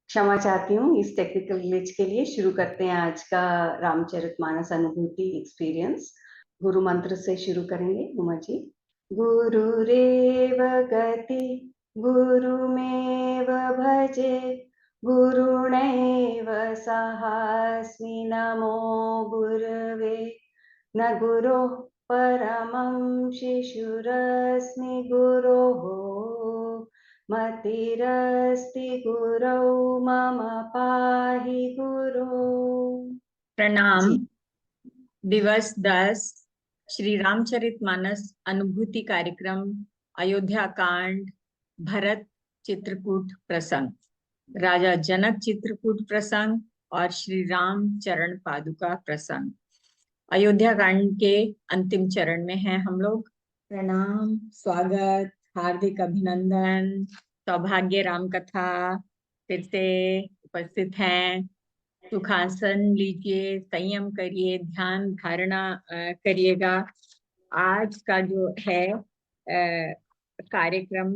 क्षमा चाहती हूँ इस टेक्निकल ग्लिच के लिए। शुरू करते हैं आज का रामचरितमानस अनुभूति एक्सपीरियंस। गुरु मंत्र से शुरू करेंगे। उमा जी। गुरुरेव गति गुरुमेव भजे गुरुणैव सहास्मि नमो गुरवे न गुरोः परमं शिशुरस्मि गुरोः मतिरस्ति गुरौ मम पाहि गुरु। प्रणाम। जी। दिवस 10 श्री रामचरितमानस अनुभूति कार्यक्रम, अयोध्या कांड, भरत चित्रकूट प्रसंग, राजा जनक चित्रकूट प्रसंग और श्री राम चरण पादुका प्रसंग। अयोध्या कांड के अंतिम चरण में हैं हम लोग। प्रणाम, स्वागत, हार्दिक अभिनंदन, सौभाग्य राम कथा फिर से उपस्थित हैं। सुखासन लीजिए, संयम करिए, ध्यान धारणा करिएगा। आज का जो है कार्यक्रम,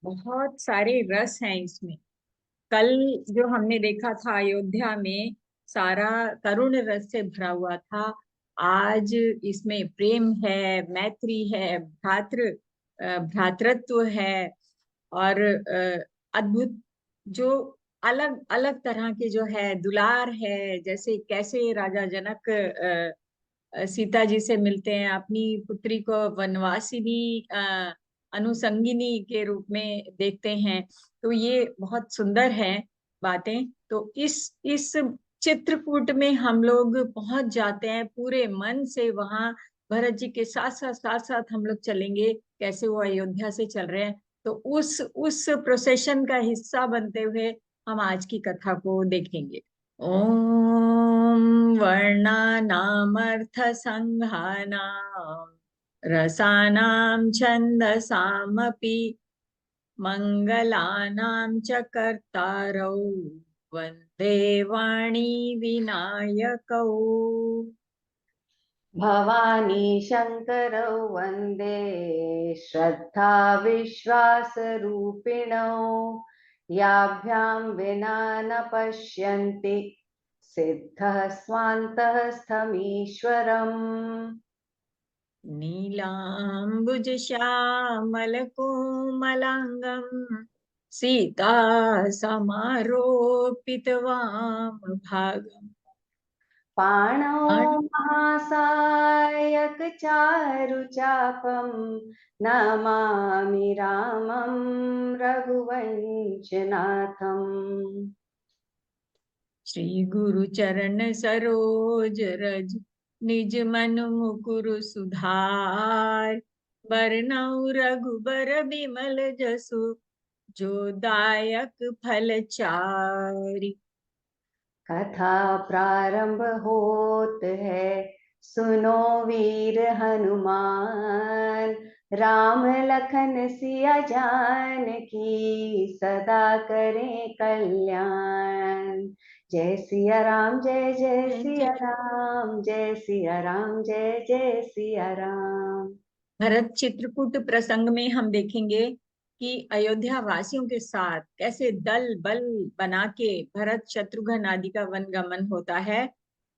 बहुत सारे रस हैं इसमें। कल जो हमने देखा था अयोध्या में, सारा करुण रस से भरा हुआ था। आज इसमें प्रेम है, मैत्री है, भ्रातृत्व है और अद्भुत जो अलग अलग तरह के जो है दुलार है। जैसे कैसे राजा जनक सीता जी से मिलते हैं, अपनी पुत्री को वनवासिनी अनुसंगिनी के रूप में देखते हैं। तो ये बहुत सुंदर है बातें। तो इस चित्रकूट में हम लोग पहुंच जाते हैं पूरे मन से। वहां भरत जी के साथ साथ हम लोग चलेंगे, कैसे वो अयोध्या से चल रहे हैं। तो उस प्रोसेशन का हिस्सा बनते हुए हम आज की कथा को देखेंगे। ओम वर्णानामर्थ संघानाम रसानां छन्दसामपि मंगलानां च कर्तारौ वन्दे वाणी विनायकौ। भवानी शंकरौ वंदे श्रद्धा विश्वास रूपिणौ याभ्यां विना न पश्यन्ति सिद्धः स्वान्तः स्थमीश्वरम्। नीलाम्बुजश्यामलकोमलाङ्गं सीता समारोपितवामभागम् पाणौ महासायक चारुचापं नमामि रामं रघुवंशनाथम्। श्री गुरु चरण सरोज रज निज मन मुकुर सुधार। बरनउँ रघुबर बिमल जसु जो दायक फल चारि। कथा प्रारंभ होत है सुनो वीर हनुमान राम लखन सिया जानकी सदा करें कल्याण। जय सिया राम जय जय सिया राम जय सिया राम जय जय सिया राम। भरत चित्रकूट प्रसंग में हम देखेंगे कि अयोध्या वासियों के साथ कैसे दल बल बना के भरत शत्रुघ्न आदि का वन गमन होता है।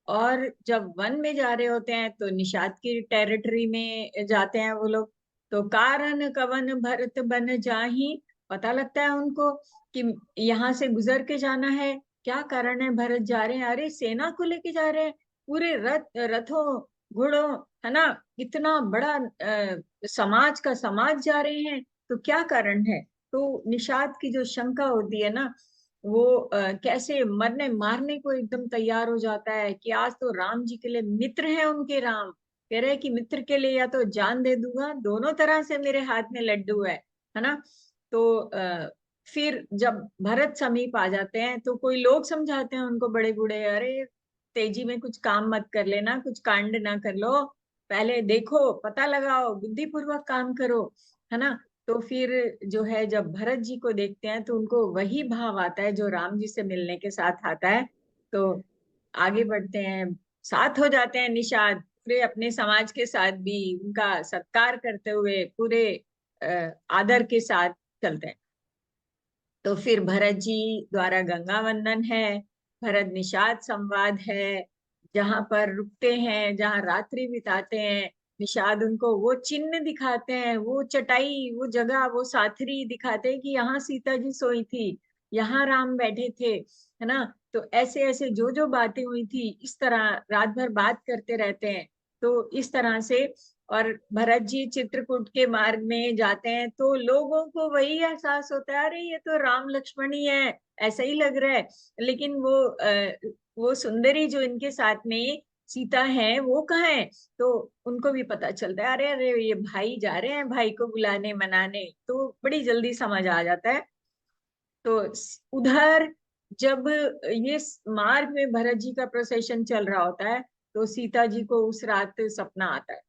और जब वन में जा रहे होते हैं तो निषाद की टेरिटरी में जाते हैं वो लोग। तो कारण कवन भरत बन जाहि, पता लगता है उनको कि यहाँ से गुजर के जाना है। क्या कारण है भरत जा रहे हैं? अरे सेना को लेके जा रहे हैं, पूरे रथों घोड़ों, है ना। इतना बड़ा समाज का समाज जा रहे हैं, तो क्या कारण है? तो निषाद की जो शंका होती है ना, वो कैसे मरने मारने को एकदम तैयार हो जाता है कि आज तो राम जी के लिए मित्र हैं उनके। राम कह रहे हैं कि मित्र के लिए या तो जान दे दूंगा, दोनों तरह से मेरे हाथ में लड्डू है ना। तो फिर जब भरत समीप आ जाते हैं तो कोई लोग समझाते हैं उनको, बड़े बूढ़े, अरे तेजी में कुछ काम मत कर लेना, कुछ कांड ना कर लो, पहले देखो, पता लगाओ, बुद्धिपूर्वक काम करो, है ना। तो फिर जो है जब भरत जी को देखते हैं तो उनको वही भाव आता है जो राम जी से मिलने के साथ आता है। तो आगे बढ़ते हैं, साथ हो जाते हैं निषाद पूरे अपने समाज के साथ भी, उनका सत्कार करते हुए पूरे आदर के साथ चलते हैं। तो फिर भरत जी द्वारा गंगा वंदन है, भरत निषाद संवाद है, जहां पर रुकते हैं, जहां रात्रि बिताते हैं। निषाद उनको वो चिन्ह दिखाते हैं, वो चटाई, वो जगह, वो साथरी दिखाते हैं कि यहाँ सीता जी सोई थी, यहाँ राम बैठे थे, है ना। तो ऐसे ऐसे जो जो बातें हुई थी, इस तरह रात भर बात करते रहते हैं। तो इस तरह से, और भरत जी चित्रकूट के मार्ग में जाते हैं तो लोगों को वही एहसास होता है, अरे ये तो राम लक्ष्मण ही है, ऐसा ही लग रहा है। लेकिन वो सुंदरी जो इनके साथ में सीता है वो कहाँ है, तो उनको भी पता चलता है, अरे अरे ये भाई जा रहे हैं भाई को बुलाने मनाने, तो बड़ी जल्दी समझ आ जाता है। तो उधर जब ये मार्ग में भरत जी का प्रोसेशन चल रहा होता है, तो सीता जी को उस रात सपना आता है,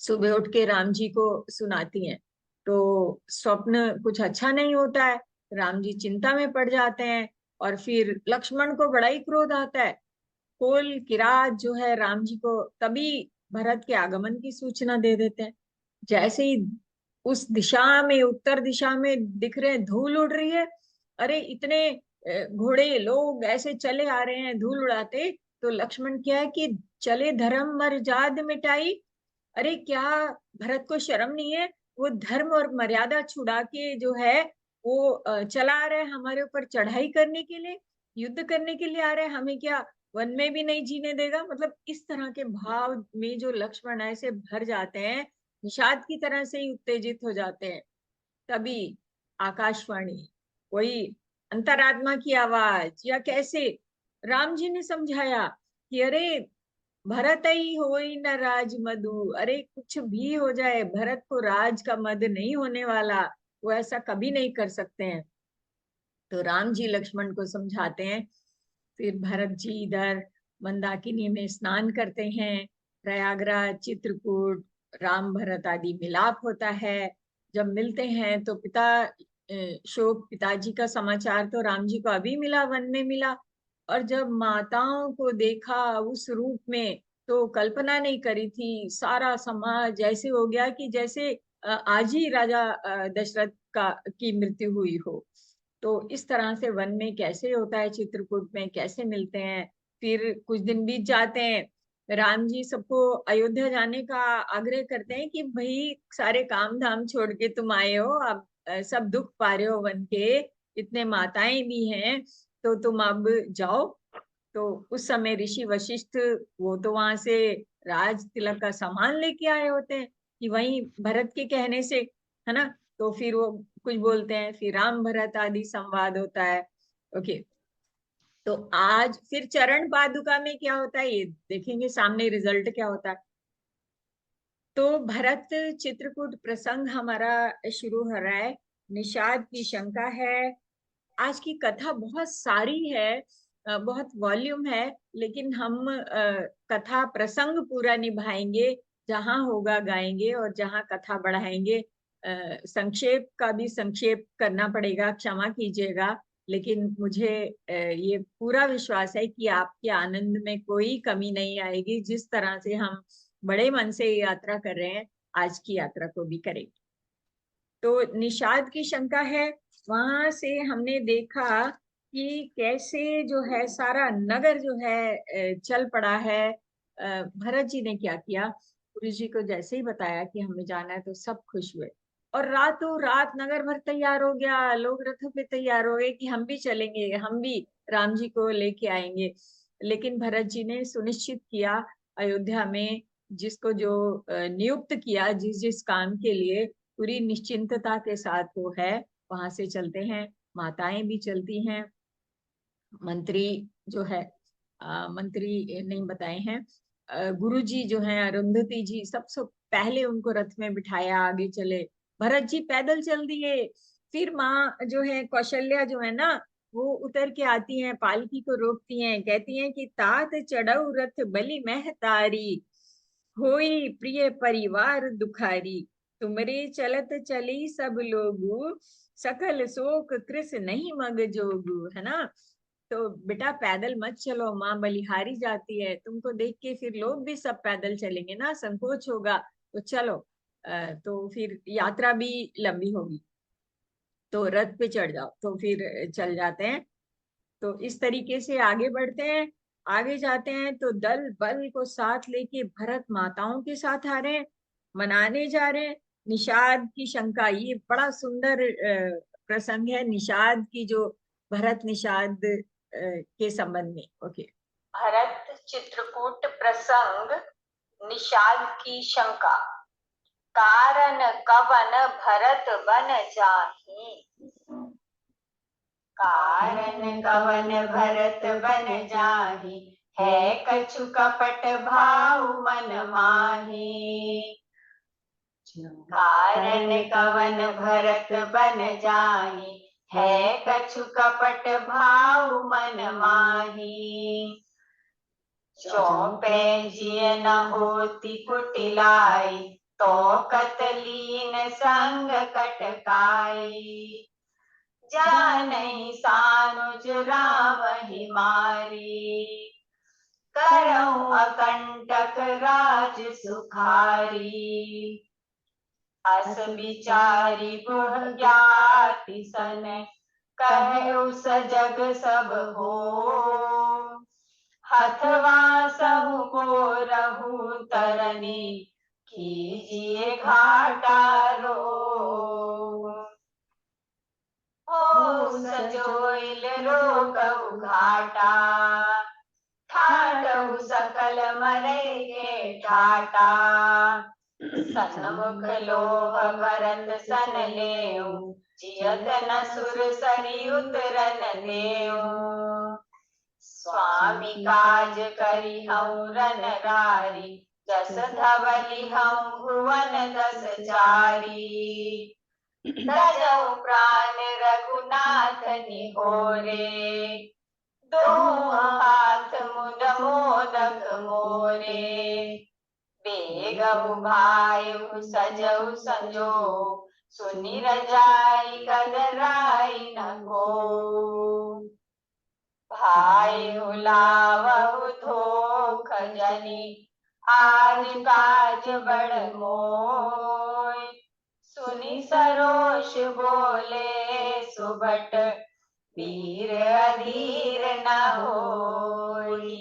सुबह उठ के राम जी को सुनाती हैं। तो स्वप्न कुछ अच्छा नहीं होता है, राम जी चिंता में पड़ जाते हैं, और फिर लक्ष्मण को बड़ा ही क्रोध आता है। कुल किरात जो है राम जी को तभी भरत के आगमन की सूचना दे देते हैं। जैसे ही उस दिशा में, उत्तर दिशा में दिख रहे हैं, धूल उड़ रही है, अरे इतने घोड़े लोग ऐसे चले आ रहे हैं धूल उड़ाते। तो लक्ष्मण क्या है कि चले धर्म मर्याद मिटाई, अरे क्या भरत को शर्म नहीं है, वो धर्म और मर्यादा छुड़ा के जो है वो चला आ रहा है हमारे ऊपर चढ़ाई करने के लिए, युद्ध करने के लिए आ रहा है, हमें क्या वन में भी नहीं जीने देगा। मतलब इस तरह के भाव में जो लक्ष्मण ऐसे भर जाते हैं, निषाद की तरह से ही उत्तेजित हो जाते हैं। तभी आकाशवाणी, कोई अंतरात्मा की आवाज या कैसे राम जी ने समझाया कि अरे भरत ही होई न राज मधु, अरे कुछ भी हो जाए भरत को राज का मद नहीं होने वाला, वो ऐसा कभी नहीं कर सकते हैं। तो राम जी लक्ष्मण को समझाते हैं। फिर भरत जी इधर मंदाकिनी में स्नान करते हैं, प्रयागराज चित्रकूट राम भरत आदि मिलाप होता है। जब मिलते हैं तो शोक पिताजी का समाचार तो राम जी को अभी मिला, वन में मिला। और जब माताओं को देखा उस रूप में, तो कल्पना नहीं करी थी, सारा समाज ऐसे हो गया कि जैसे आज ही राजा दशरथ का की मृत्यु हुई हो। तो इस तरह से वन में कैसे होता है, चित्रकूट में कैसे मिलते हैं। फिर कुछ दिन बीत जाते हैं, राम जी सबको अयोध्या जाने का आग्रह करते हैं कि भाई सारे काम धाम छोड़ के तुम आए हो, अब सब दुख पा रहे हो वन के, इतने माताएं भी हैं, तो तुम अब जाओ। तो उस समय ऋषि वशिष्ठ, वो तो वहां से राज तिलक का सामान लेके आए होते हैं कि वहीं भरत के कहने से, है ना। तो फिर वो कुछ बोलते हैं, फिर राम भरत आदि संवाद होता है। ओके। तो आज फिर चरण पादुका में क्या होता है ये देखेंगे, सामने रिजल्ट क्या होता है। तो भरत चित्रकूट प्रसंग हमारा शुरू हो रहा है। निषाद की शंका है। आज की कथा बहुत सारी है, बहुत वॉल्यूम है, लेकिन हम कथा प्रसंग पूरा निभाएंगे, जहां होगा गाएंगे और जहां कथा बढ़ाएंगे। संक्षेप का भी संक्षेप करना पड़ेगा, क्षमा कीजिएगा, लेकिन मुझे ये पूरा विश्वास है कि आपके आनंद में कोई कमी नहीं आएगी। जिस तरह से हम बड़े मन से ये यात्रा कर रहे हैं, आज की यात्रा को भी करेंगे। तो निषाद की शंका है, वहां से हमने देखा कि कैसे जो है सारा नगर जो है चल पड़ा है। भरत जी ने क्या किया, गुरु जी को जैसे ही बताया कि हमें जाना है तो सब खुश हुए, और रातों रात नगर भर तैयार हो गया, लोग रथों पे तैयार हो गए कि हम भी चलेंगे, हम भी राम जी को लेके आएंगे। लेकिन भरत जी ने सुनिश्चित किया, अयोध्या में जिसको जो नियुक्त किया, जिस जिस काम के लिए, पूरी निश्चिंतता के साथ वो है, वहां से चलते हैं। माताएं भी चलती हैं, मंत्री जो है, मंत्री नहीं बताए हैं, गुरु जी जो है अरुंधति जी, सबसे पहले उनको रथ में बिठाया, आगे चले। भरत जी पैदल चल दिए। फिर माँ जो है कौशल्या जो है ना, वो उतर के आती हैं, पालकी को रोकती हैं, कहती हैं कि तात चढ़ऊ रथ बलि महतारी, होई प्रिय परिवार दुखारी, तुमरे चलत चली सब लोगू, सकल शोक कृस नहीं मग जोगू, है ना। तो बेटा पैदल मत चलो, माँ बलिहारी जाती है, तुमको देख के फिर लोग भी सब पैदल चलेंगे ना, संकोच होगा, तो चलो। तो फिर यात्रा भी लंबी होगी। तो रथ पे चढ़ जाओ, तो फिर चल जाते हैं। तो इस तरीके से आगे बढ़ते हैं। आगे जाते हैं तो दल बल को साथ लेके भरत माताओं के साथ आ रहे हैं, मनाने जा रहे हैं। निषाद की शंका, ये बड़ा सुंदर प्रसंग है, निषाद की, जो भरत निषाद के संबंध में। ओके। भरत चित्रकूट प्रसंग, निषाद की शंका। कारण कवन भरत बन जाहि, कारण कवन भरत बन जाहि, है कछु कपट भाव मन माहि। कारण कवन भरत बन जाहि, है कछु कपट भाव मन माहि। चौपे जिय न होती कुटिलाई, तो कतलीन संग कटकाई। जानहि सानुज राम ही मारी, करऊं अकंटक राज सुखारी। अस विचारी गुह ज्ञाति सन, कहु सजग सब हो। हथवा सहु बोरहु तरनी, कीजिए घाटा रो। हो सजोइल रोकहु घाटा, ठाटहु सकल मरैगे ठाटा। सन्मुख लोभ भरत सन लेऊ, जियत न सुर सरी उतरन देऊ। स्वामी काज करी हऊँ रन रारी, जस धवली हऊँ भुवन दस चारी। तजहु प्राण रघुनाथ निहोरे, दो हाथ मुद मोदक मोरे। बेगहु भायु सजहु संजो, सुनि रजाई कदराई न को। भायु लावहु धोख जनि, आज काज बड़ मोय। सुनि सरोष बोले सुभट, वीर अधीर न होई।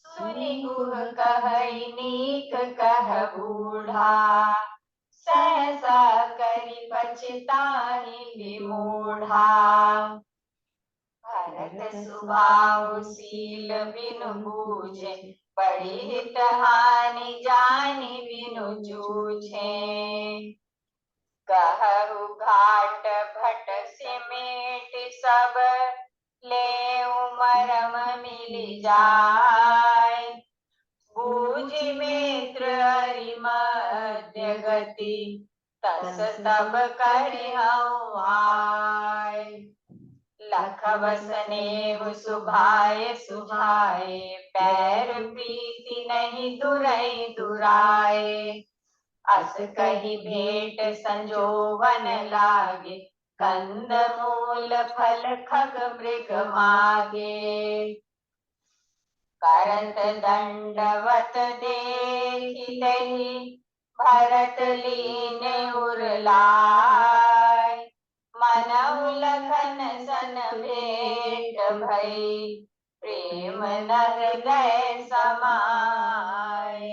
सुनि गुह कहई नीक कह बूढ़ा, सहसा करि पछताहि विमूढ़ा। भरत सुभाव शील बिनु बूझे, बड़ी हित हानि जानि बिनु जूझे। कहु घाट भट सिमेट सब, लेऊ मरम मिल जाय। बूझि मित्र हरि मध्य गति, तस तब करिहउँ आय। लखब स्नेह सुभाए सुभाए, पैर प्रीति नहीं दुरई दुराए। अस कही भेंट संजोवन लागे, कंद मूल फल खग मृग मागे। करत दंडवत देखिलहि, भरत लीन उरलाय। मनहु लखन सन भेंट भई, प्रेम न हृदय समाय।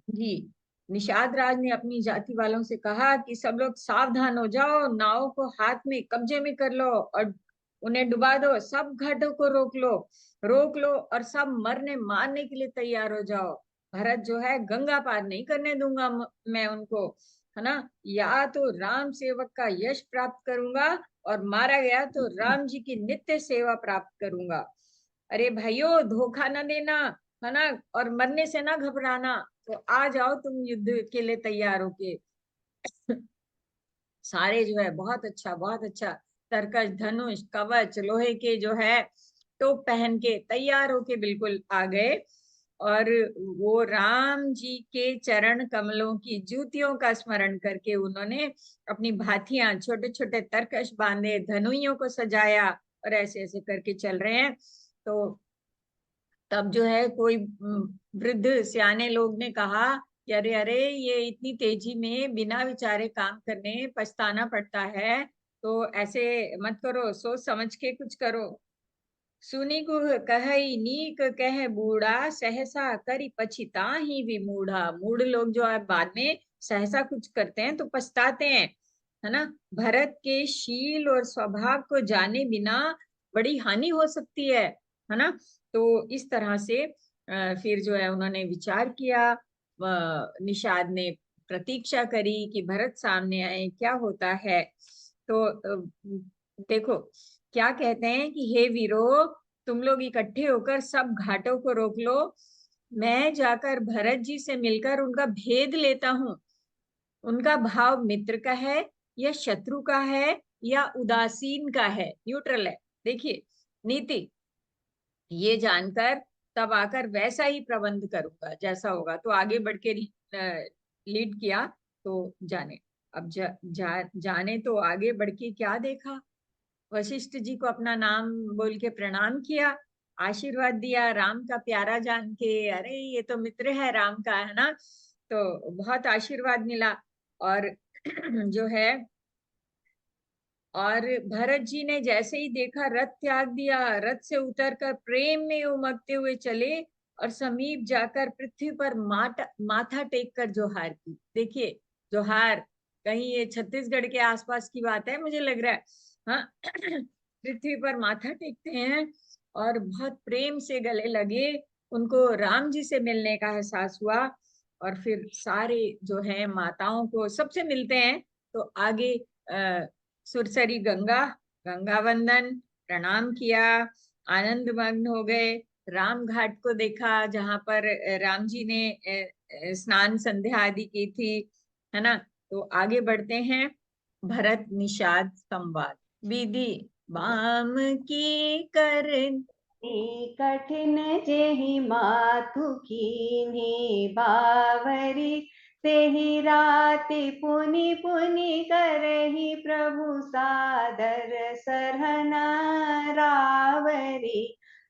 जी, निषाद राज ने अपनी जाति वालों से कहा कि सब लोग सावधान हो जाओ, नाव को हाथ में कब्जे में कर लो और उन्हें डुबा दो। सब घाटों को रोक लो और सब मरने मारने के लिए तैयार हो जाओ। भरत जो है गंगा पार नहीं करने दूंगा मैं उनको, है ना। या तो राम सेवक का यश प्राप्त करूंगा, और मारा गया तो राम जी की नित्य सेवा प्राप्त करूंगा। अरे भाइयों, धोखा न देना, है ना, और मरने से ना घबराना। तो आ जाओ तुम युद्ध के लिए तैयार होके। सारे जो है बहुत अच्छा तरकश, धनुष, कवच, लोहे के जो है टोप पहन के तैयार होके बिल्कुल आ गए। और वो राम जी के चरण कमलों की जूतियों का स्मरण करके उन्होंने अपनी भाथियां, छोटे छोटे तरकश बांधे, धनुइयों को सजाया और ऐसे ऐसे करके चल रहे हैं। तो तब जो है कोई वृद्ध सियाने लोग ने कहा कि अरे अरे ये इतनी तेजी में बिना विचारे काम करने पछताना पड़ता है, तो ऐसे मत करो, सोच समझ के कुछ करो। सुनी गुह कहई नीक कह बूढ़ा, सहसा करी पछिताहि विमूढ़ा। मूढ़ लोग जो है बाद में सहसा कुछ करते हैं तो पछताते हैं, है ना। भरत के शील और स्वभाव को जाने बिना बड़ी हानि हो सकती है ना। तो इस तरह से फिर जो है उन्होंने विचार किया। निषाद ने प्रतीक्षा करी कि भरत सामने आए, क्या होता है। तो देखो क्या कहते हैं कि हे वीरो, तुम लोग इकट्ठे होकर सब घाटों को रोक लो, मैं जाकर भरत जी से मिलकर उनका भेद लेता हूँ। उनका भाव मित्र का है या शत्रु का है या उदासीन का है, न्यूट्रल है। देखिए नीति, ये जानकर तब आकर वैसा ही प्रबंध करूंगा जैसा होगा। तो आगे बढ़ के लीड किया। तो जाने अब जाने तो आगे बढ़ के क्या देखा। वशिष्ठ जी को अपना नाम बोल के प्रणाम किया, आशीर्वाद दिया राम का प्यारा जान के, अरे ये तो मित्र है राम का, है ना। तो बहुत आशीर्वाद मिला। और जो है, और भरत जी ने जैसे ही देखा रथ त्याग दिया, रथ से उतरकर प्रेम में उमगते हुए चले और समीप जाकर पृथ्वी पर माथा टेक कर जोहार की। देखिए जोहार, कहीं ये छत्तीसगढ़ के आसपास की बात है मुझे लग रहा है। हाँ पृथ्वी पर माथा टेकते हैं और बहुत प्रेम से गले लगे। उनको राम जी से मिलने का एहसास हुआ और फिर सारे जो है माताओं को सबसे मिलते हैं। तो आगे सुरसरी गंगा, गंगा वंदन, प्रणाम किया, आनंद मग्न हो गए। राम घाट को देखा जहां पर राम जी ने स्नान संध्या आदि की थी, है ना। तो आगे बढ़ते हैं। भरत निषाद संवाद। विधि बाम की कर कठिन जेहि माथु कीन्ही बावरी, तेहि राति पुनि पुनि करहि प्रभु सादर सरहना रावरी।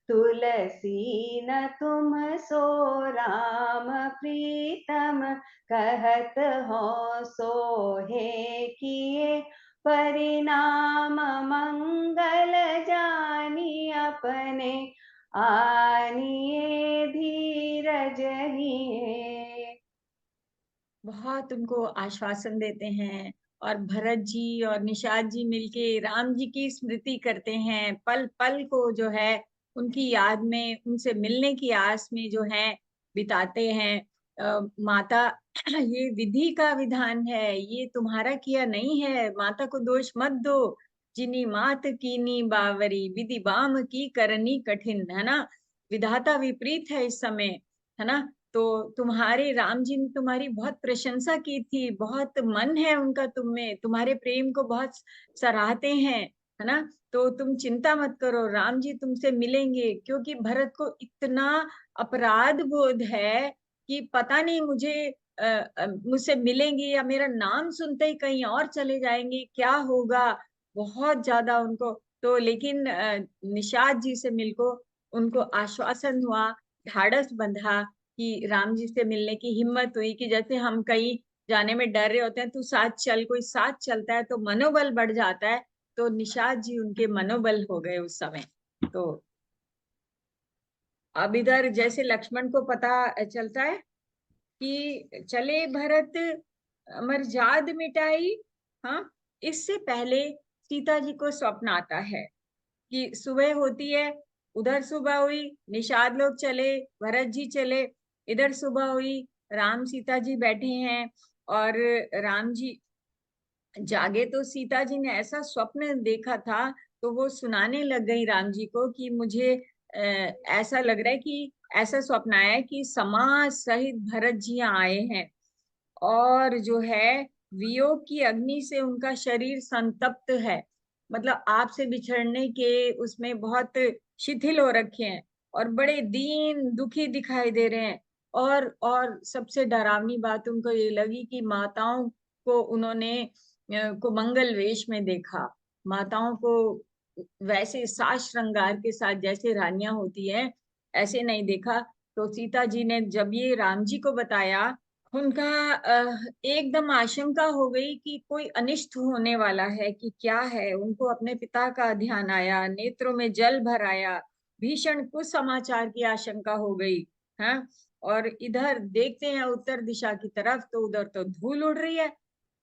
तुलसी न तुम सो राम प्रीतम, कहत हो सोहे किए परिणाम मंगल जानी अपने आनिए धीरज हिए। बहुत उनको आश्वासन देते हैं। और भरत जी और निषाद जी मिलके राम जी की स्मृति करते हैं, पल पल को जो है उनकी याद में, उनसे मिलने की आस में जो है बिताते हैं। माता ये विधि का विधान है, ये तुम्हारा किया नहीं है, माता को दोष मत दो। जिनी मात कीनी बावरी, विधि बाम की करनी कठिन, है ना। विधाता विपरीत है इस समय, है ना। तो तुम्हारे राम जी ने तुम्हारी बहुत प्रशंसा की थी, बहुत मन है उनका तुम में, तुम्हारे प्रेम को बहुत सराहते हैं, है ना। तो तुम चिंता मत करो, राम जी तुमसे मिलेंगे। क्योंकि भरत को इतना अपराध बोध है कि पता नहीं मुझसे मिलेंगे या मेरा नाम सुनते ही कहीं और चले जाएंगे, क्या होगा, बहुत ज्यादा उनको। तो लेकिन निषाद जी से मिलको उनको आश्वासन हुआ, ढाढ़स बंधा कि राम जी से मिलने की हिम्मत हुई। कि जैसे हम कहीं जाने में डर रहे होते हैं, तू साथ चल, कोई साथ चलता है तो मनोबल बढ़ जाता है। तो निषाद जी उनके मनोबल हो गए उस समय। तो अब इधर जैसे लक्ष्मण को पता चलता है कि चले भरत मर्याद मिटाई, हाँ, इससे पहले सीता जी को स्वप्न आता है कि सुबह होती है, उधर सुबह हुई, निषाद लोग चले, भरत जी चले, इधर सुबह हुई, राम सीता जी बैठे हैं। और राम जी जागे तो सीता जी ने ऐसा स्वप्न देखा था, तो वो सुनाने लग गई राम जी को कि मुझे ऐसा लग रहा है कि ऐसा स्वप्न आया है कि समाज सहित भरत जी आए हैं और जो है वियोग की अग्नि से उनका शरीर संतप्त है। मतलब आपसे बिछड़ने के उसमें बहुत शिथिल हो रखे हैं और बड़े दीन दुखी दिखाई दे रहे हैं। और सबसे डरावनी बात उनको ये लगी कि माताओं को उन्होंने को मंगल वेश में देखा। माताओं को वैसे साज श्रृंगार के साथ जैसे रानियां होती हैं ऐसे नहीं देखा। तो सीता जी ने जब ये राम जी को बताया उनका एकदम आशंका हो गई कि कोई अनिष्ट होने वाला है कि क्या है। उनको अपने पिता का ध्यान आया, नेत्रों में जल भर आया, भीषण कुसमाचार की आशंका हो गई। हाँ, और इधर देखते हैं उत्तर दिशा की तरफ, तो उधर तो धूल उड़ रही है,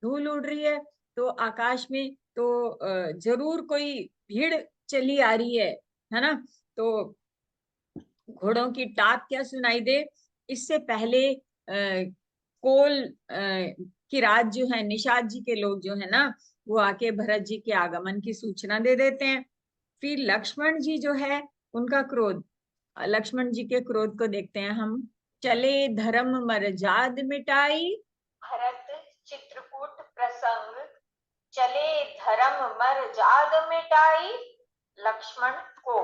धूल उड़ रही है। तो आकाश में तो जरूर कोई भीड़ चली आ रही है ना। तो घोड़ों की टाप क्या सुनाई दे, इससे पहले कोल की रात जो है, निषाद जी के लोग जो है ना, वो आके भरत जी के आगमन की सूचना दे देते हैं। फिर लक्ष्मण जी जो है, उनका क्रोध, लक्ष्मण जी के क्रोध को देखते हैं हम। चले धर्म मर्जाद मिटाई। भरत चित्रकूट प्रसंग, चले धर्म मर्जाद मिटाई, लक्ष्मण को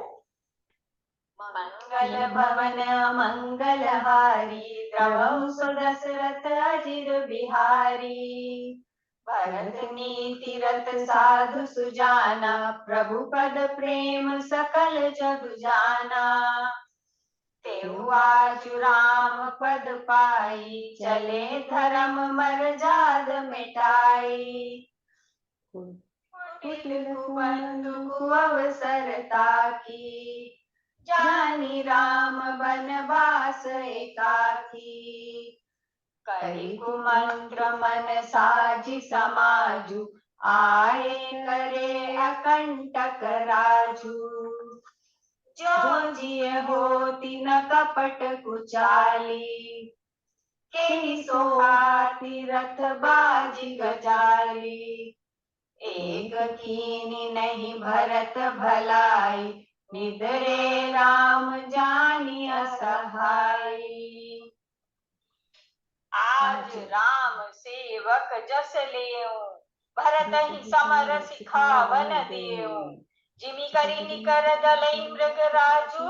मंगल भवन मंगलहारी, द्रवहु सो दशरथ अजिर बिहारी। भरत नीति रत साधु सुजाना, प्रभु पद प्रेम सकल जग जाना। तेउ आजु राम पद पाई, चले धर्म मर्जाद मिटाई। कुटिल कुबंधु कुअवसरता की, जानी राम बनवास एकाकी। करि कुमंत्र मन साझि समाजु, आए करे अकंटक राजू। जो जिय होती न कपट कुचाली, के सोहाती रथ बाजी गजाली। एक कीनी नहीं भरत भलाई, निदरे राम जानी असहाई। आज राम सेवक जस लेऊ, भरत ही समर सिखावन देऊ। जिमि करि निकर दलई मृग राजू,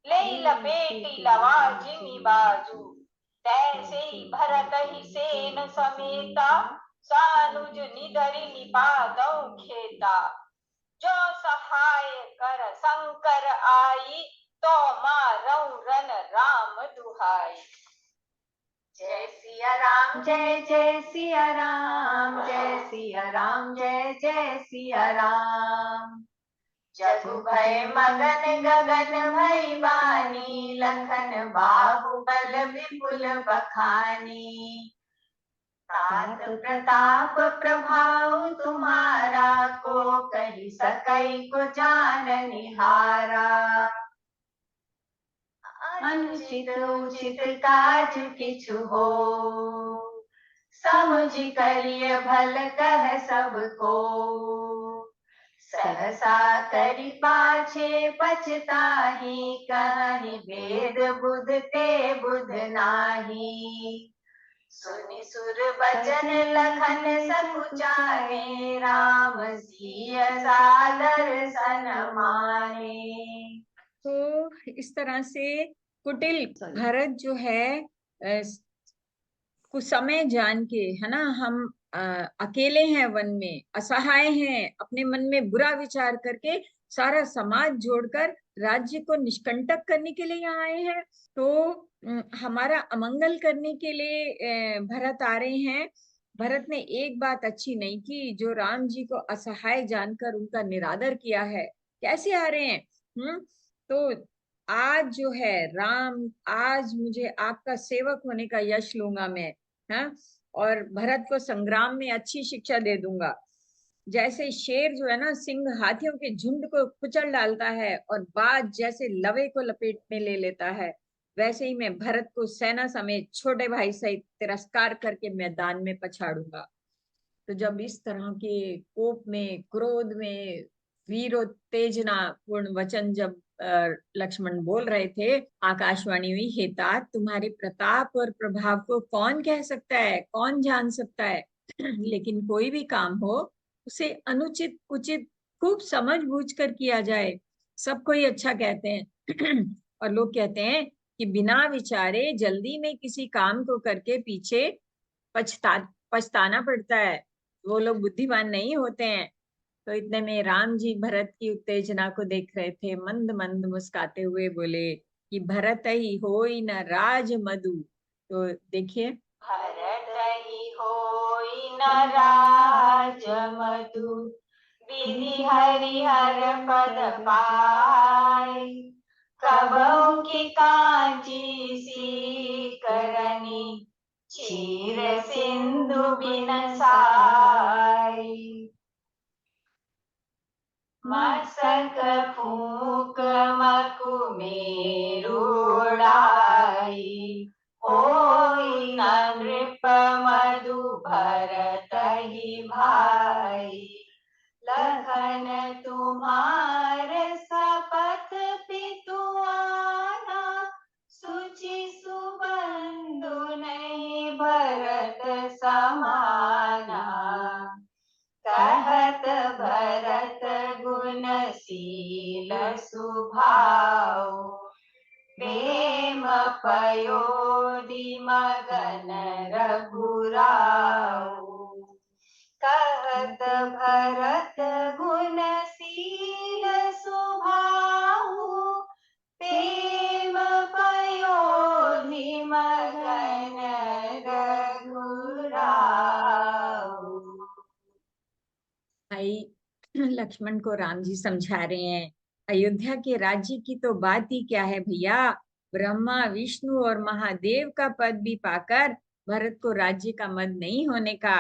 लेई लपेटी लवा जिमि बाजू। तैसे ही भरत ही सेन समेता, सानुज निधरि निपातौ खेता। जो सहाय कर शंकर आई, तो मारऊ रन राम दुहाई। जय सिया राम जय जय सिया राम, जय सिया राम जय जय सिया राम। जगु भय मगन गगन भई बानी, लखन बाहुबल विपुल बखानी। तात प्रताप प्रभाव तुम्हारा, को कही सकई को जान निहारा। अनुचित उचित काज किछु हो, समुझि करिय भल कह सबको। सहसा करि पाछे पछताहि, कहि भेद बुध ते बुध नाही। सुनि सुर बचन लखन सकुचाए, राम सिय सादर सन माने। तो इस तरह से कुटिल भरत जो है, कुछ समय जान के, है ना, हम अकेले हैं वन में, असहाय हैं, अपने मन में बुरा विचार करके सारा समाज जोड़कर राज्य को निष्कंटक करने के लिए यहाँ आए हैं। तो हमारा अमंगल करने के लिए भरत आ रहे हैं। भरत ने एक बात अच्छी नहीं की, जो राम जी को असहाय जानकर उनका निरादर किया है। कैसे आ रहे हैं? तो आज जो है राम, आज मुझे आपका सेवक होने का यश लूंगा मैं, हाँ, और भरत को संग्राम में अच्छी शिक्षा दे दूंगा। जैसे शेर जो है ना, सिंह हाथियों के झुंड को कुचल डालता है और बाज जैसे लवे को लपेट में ले लेता है, वैसे ही मैं भरत को सेना समेत छोटे भाई सहित तिरस्कार करके मैदान में पछाड़ूंगा। तो जब इस तरह के कोप में, क्रोध में, वीरोत्तेजना पूर्ण वचन जब लक्ष्मण बोल रहे थे, आकाशवाणी हुई, हे तात, तुम्हारे प्रताप और प्रभाव को कौन कह सकता है, कौन जान सकता है। लेकिन कोई भी काम हो, उसे अनुचित उचित खूब समझ बूझ कर किया जाए। सबको ही अच्छा कहते हैं और लोग कहते हैं कि बिना विचारे जल्दी में किसी काम को करके पीछे पछताना पड़ता है, वो लोग बुद्धिमान नहीं होते हैं। तो इतने में राम जी भरत की उत्तेजना को देख रहे थे, मंद मंद मुस्काते हुए बोले कि भरत ही होई न राज मधु। तो देखिए, राज मधु विधि हरिहर पद पाए। कबहु की कांची सी करनी क्षीर सिंधु बिन साई। मस्तक फूक मकु मेरु उड़ाई। होई न नृप मधु भरत ही भाई। लखन तुम्हारे सपथ पितुआना। सुचि सुबंधु नहीं भरत समाना। कहत भरत गुणशील सुभाव। प्रेम पयोधि मगन रघुराव। कहत भरत गुणशील सुभाव। प्रेम पयोधि मगन रघुराव। भाई लक्ष्मण को राम जी समझा रहे हैं, अयोध्या के राज्य की तो बात ही क्या है भैया, ब्रह्मा विष्णु और महादेव का पद भी पाकर भरत को राज्य का मद नहीं होने का।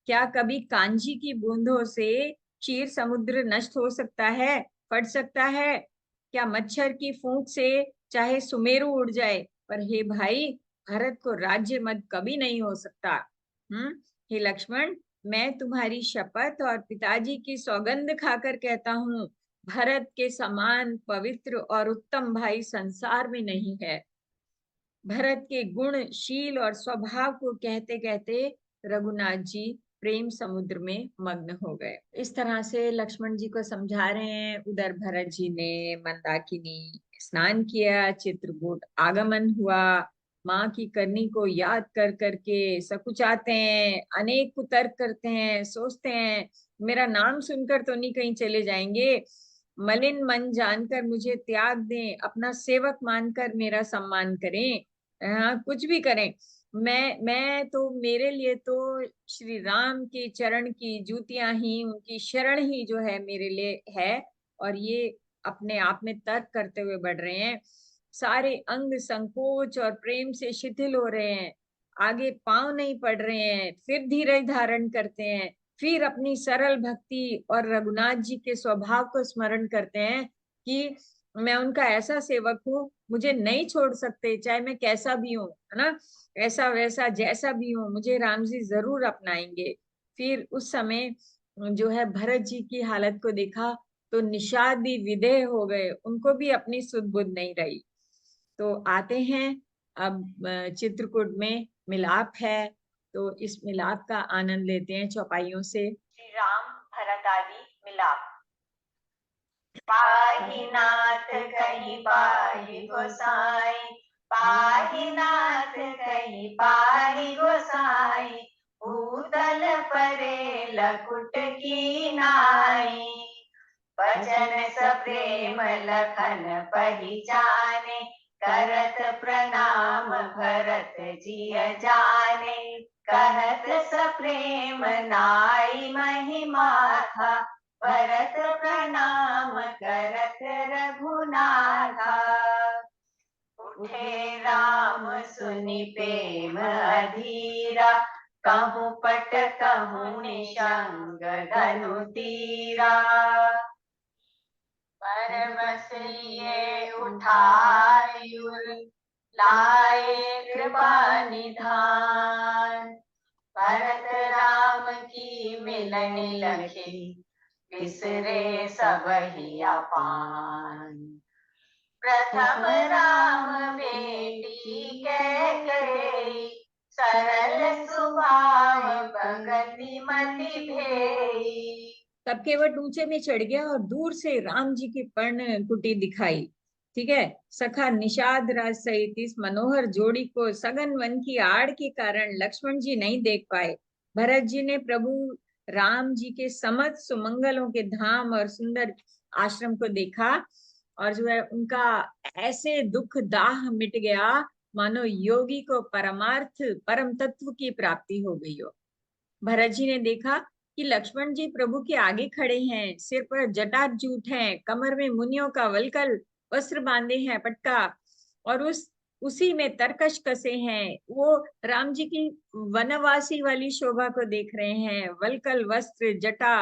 क्या कभी कांजी की बूंदों से क्षीर समुद्र नष्ट हो सकता है, फट सकता है? क्या मच्छर की फूंक से चाहे सुमेरु उड़ जाए, पर हे भाई भरत को राज्य मद कभी नहीं हो सकता। हे लक्ष्मण, मैं तुम्हारी शपथ और पिताजी की सौगंध खाकर कहता हूँ, भरत के समान पवित्र और उत्तम भाई संसार में नहीं है। भरत के गुण, शील और स्वभाव को कहते कहते रघुनाथ जी प्रेम समुद्र में मग्न हो गए। इस तरह से लक्ष्मण जी को समझा रहे हैं। उधर भरत जी ने मंदाकिनी स्नान किया, चित्रकूट आगमन हुआ, माँ की करनी को याद कर करके सकुचाते हैं, अनेक कुतर्क करते हैं, सोचते हैं मेरा नाम सुनकर तो नहीं कहीं चले जाएंगे, मलिन मन जानकर मुझे त्याग दें, अपना सेवक मानकर मेरा सम्मान करें, कुछ भी करें, मैं तो, मेरे लिए तो श्री राम के चरण की जूतियां ही, उनकी शरण ही जो है मेरे लिए है। और ये अपने आप में तर्क करते हुए बढ़ रहे हैं। सारे अंग संकोच और प्रेम से शिथिल हो रहे हैं, आगे पांव नहीं पड़ रहे हैं, फिर धीरज धारण करते हैं, फिर अपनी सरल भक्ति और रघुनाथ जी के स्वभाव को स्मरण करते हैं कि मैं उनका ऐसा सेवक हूँ, मुझे नहीं छोड़ सकते, चाहे मैं कैसा भी हूँ, है ना, ऐसा वैसा जैसा भी हूँ, मुझे राम जी जरूर अपनाएंगे। फिर उस समय जो है भरत जी की हालत को देखा तो निषाद भी विदेह हो गए, उनको भी अपनी सुध बुध नहीं रही। तो आते हैं अब चित्रकूट में मिलाप है, तो इस मिलाप का आनंद लेते हैं चौपाइयों से। श्री राम भरत आदि मिलाप। पाहि नाथ कहि पाहि गोसाई। पाहि नाथ कहि पाहि गोसाई। भूतल परे लकुट की नाई। बचन सप्रेम लखन पहिचाने। करत प्रणाम भरत जिय जाने। कहत सप्रेम नाई महिमा था। भरत प्रणाम करत रघुनाथा। उठे राम सुनि प्रेम अधीरा। कहूँ पट कहूँ निशंग धनु तीरा। परबस लिए उठायुर लाए कृपा निधान। भरत राम की मिलन लखी। बिसरे सबहि अपान। प्रथम राम बेटी कैकेयी। सरल स्वभाव भगति मति भेई। तब केवट ऊंचे में चढ़ गया और दूर से राम जी की पर्ण कुटी दिखाई। ठीक है, सखा निषाद राज सहित इस मनोहर जोड़ी को सघन वन की आड़ के कारण लक्ष्मण जी नहीं देख पाए। भरत जी ने प्रभु राम जी के समस्त सुमंगलों के धाम और सुंदर आश्रम को देखा, और जो है उनका ऐसे दुख दाह मिट गया मानो योगी को परमार्थ परम तत्व की प्राप्ति हो गई हो। भरत जी ने देखा कि लक्ष्मण जी प्रभु के आगे खड़े हैं, सिर पर जटाजूट है, कमर में मुनियों का वलकल वस्त्र बांधे हैं पटका, और उसी में तरकश कसे हैं। वो राम जी की वनवासी वाली शोभा को देख रहे हैं, वलकल वस्त्र जटा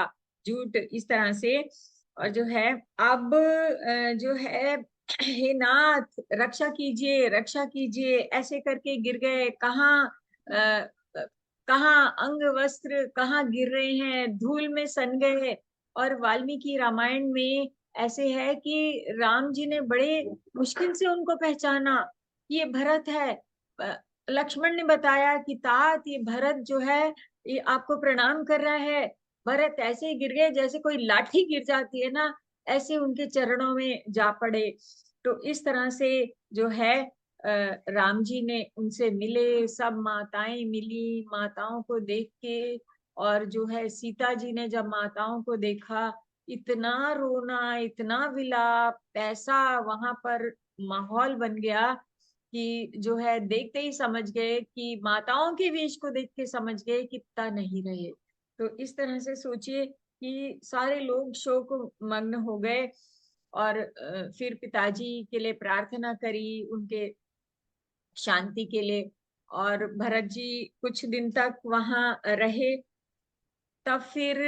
जूट इस तरह से। और जो है अब जो है हे नाथ रक्षा कीजिए रक्षा कीजिए, ऐसे करके गिर गए। कहाँ अंग वस्त्र कहाँ गिर रहे हैं, धूल में सन गए। और वाल्मीकि रामायण में ऐसे है कि राम जी ने बड़े मुश्किल से उनको पहचाना, ये भरत है। अ, लक्ष्मण ने बताया कि तात ये भरत जो है ये आपको प्रणाम कर रहा है। भरत ऐसे ही गिर गए जैसे कोई लाठी गिर जाती है ना, ऐसे उनके चरणों में जा पड़े। तो इस तरह से जो है राम जी ने उनसे मिले, सब माताएं मिली, माताओं को देख के। और जो है सीता जी ने जब माताओं को देखा, इतना रोना इतना विलाप, ऐसा वहां पर माहौल बन गया कि जो है देखते ही समझ गए कि माताओं के वेश को देख के समझ गए कि पिता नहीं रहे। तो इस तरह से सोचिए कि सारे लोग शोक मग्न हो गए। और फिर पिताजी के लिए प्रार्थना करी, उनके शांति के लिए। और भरत जी कुछ दिन तक वहां रहे। तब फिर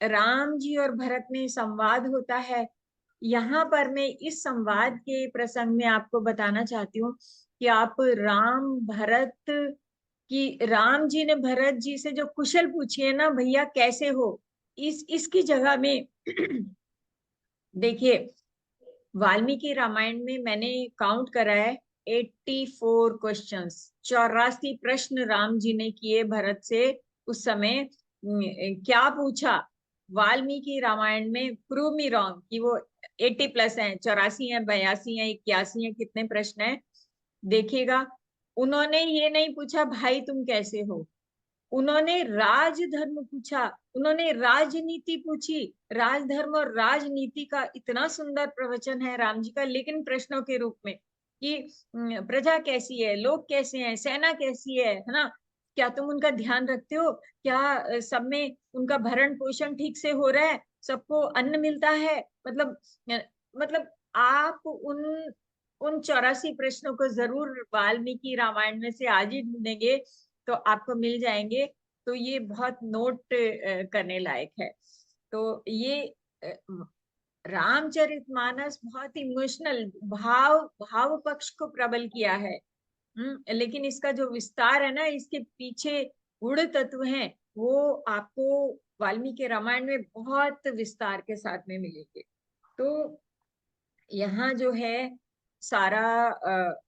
राम जी और भरत में संवाद होता है। यहाँ पर मैं इस संवाद के प्रसंग में आपको बताना चाहती हूँ कि आप राम भरत की राम जी ने भरत जी से जो कुशल पूछी है ना, भैया कैसे हो, इसकी जगह में देखिए वाल्मीकि रामायण में मैंने काउंट करा है 84 क्वेश्चंस, 84 प्रश्न राम जी ने किए भरत से। उस समय क्या पूछा वाल्मीकि रामायण में, प्रूव मी रॉन्ग कि वो 80 प्लस हैं, 84 हैं, 82 हैं, 81 हैं, कितने प्रश्न हैं देखिएगा। उन्होंने ये नहीं पूछा भाई तुम कैसे हो, उन्होंने राजधर्म पूछा, उन्होंने राजनीति पूछी। राजधर्म और राजनीति का इतना सुंदर प्रवचन है राम जी का, लेकिन प्रश्नों के रूप में कि प्रजा कैसी है, लोग कैसे हैं, सेना कैसी है ना, क्या तुम उनका ध्यान रखते हो, क्या सब में उनका भरण पोषण ठीक से हो रहा है, सबको अन्न मिलता है। मतलब आप उन 84 प्रश्नों को जरूर वाल्मीकि रामायण में से आज ही ढूंढेंगे तो आपको मिल जाएंगे। तो ये बहुत नोट करने लायक है। तो ये रामचरितमानस बहुत इमोशनल भाव पक्ष को प्रबल किया है। लेकिन इसका जो विस्तार है ना, इसके पीछे गूढ़ तत्व हैं, वो आपको वाल्मीकि रामायण में बहुत विस्तार के साथ में मिलेंगे। तो यहाँ जो है सारा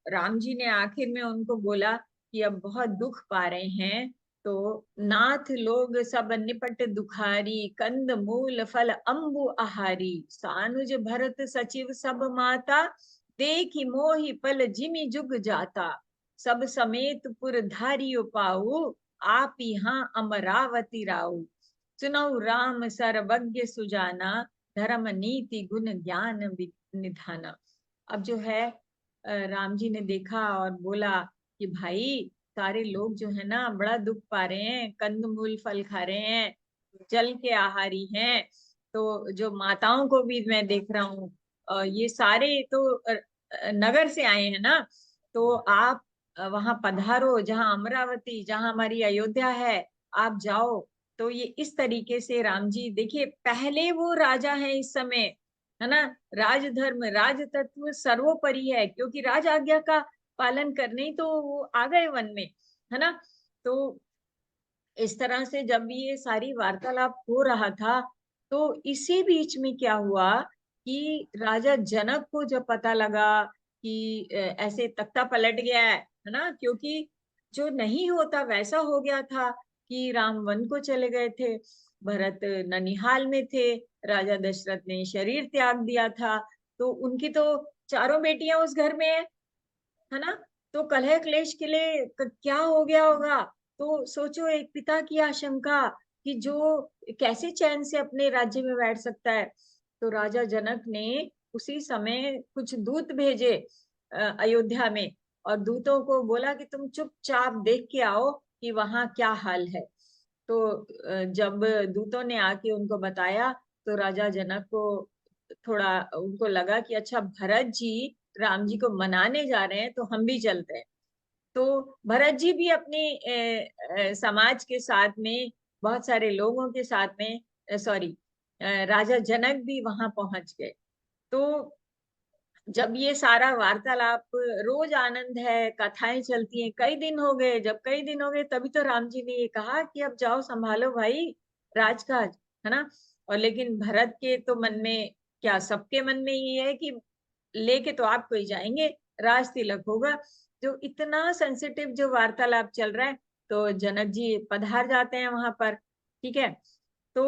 राम जी ने आखिर में उनको बोला कि अब बहुत दुख पा रहे हैं, तो नाथ लोग सब निपट दुखारी, कंद मूल फल अम्बु आहारी, सानुज भरत सचिव सब माता, देखी मोहि पल जिमि जुग जाता, सब समेत पुर धारियो पाऊ, आप यहाँ अमरावती राऊ, सुनऊ राम सर्वज्ञ सुजाना, धर्म नीति गुण ज्ञान निधाना। अब जो है राम जी ने देखा और बोला कि भाई सारे लोग जो है ना बड़ा दुख पा रहे हैं, कंदमूल फल खा रहे हैं, जल के आहारी हैं। तो जो माताओं को भी मैं देख रहा हूँ, ये सारे तो नगर से आए हैं ना, तो आप वहां पधारो, जहाँ अमरावती, जहाँ हमारी अयोध्या है, आप जाओ। तो ये इस तरीके से राम जी देखिए, पहले वो राजा हैं इस समय, है ना, राजधर्म राज तत्व सर्वोपरि है, क्योंकि राज आज्ञा का पालन करने ही तो वो आ गए वन में, है ना। तो इस तरह से जब ये सारी वार्तालाप हो रहा था, तो इसी बीच में क्या हुआ कि राजा जनक को जब पता लगा कि ऐसे तख्ता पलट गया है ना, क्योंकि जो नहीं होता वैसा हो गया था कि राम वन को चले गए थे, भरत ननिहाल में थे, राजा दशरथ ने शरीर त्याग दिया था, तो उनकी तो चारों बेटियां उस घर में है ना। तो कलह क्लेश के लिए क्या हो गया होगा। तो सोचो एक पिता की आशंका कि जो कैसे चैन से अपने राज्य में बैठ सकता है। तो राजा जनक ने उसी समय कुछ दूत भेजे अयोध्या में, और दूतों को बोला कि तुम चुपचाप देख के आओ कि वहां क्या हाल है। तो जब दूतों ने आके उनको बताया तो राजा जनक को थोड़ा उनको लगा कि अच्छा भरत जी राम जी को मनाने जा रहे हैं तो हम भी चलते हैं। तो भरत जी भी अपने समाज के साथ में बहुत सारे लोगों के साथ में सॉरी राजा जनक भी वहां पहुंच गए। तो जब ये सारा वार्तालाप रोज आनंद है, कथाएं चलती हैं, कई दिन हो गए, जब कई दिन हो गए तभी तो राम जी ने ये कहा कि अब जाओ संभालो भाई राजकाज, है ना। और लेकिन भरत के तो मन में क्या, सबके मन में ये है कि लेके तो आपको ही जाएंगे, राज तिलक होगा। जो इतना सेंसिटिव जो वार्तालाप चल रहा है, तो जनक जी पधार जाते हैं वहां पर, ठीक है। तो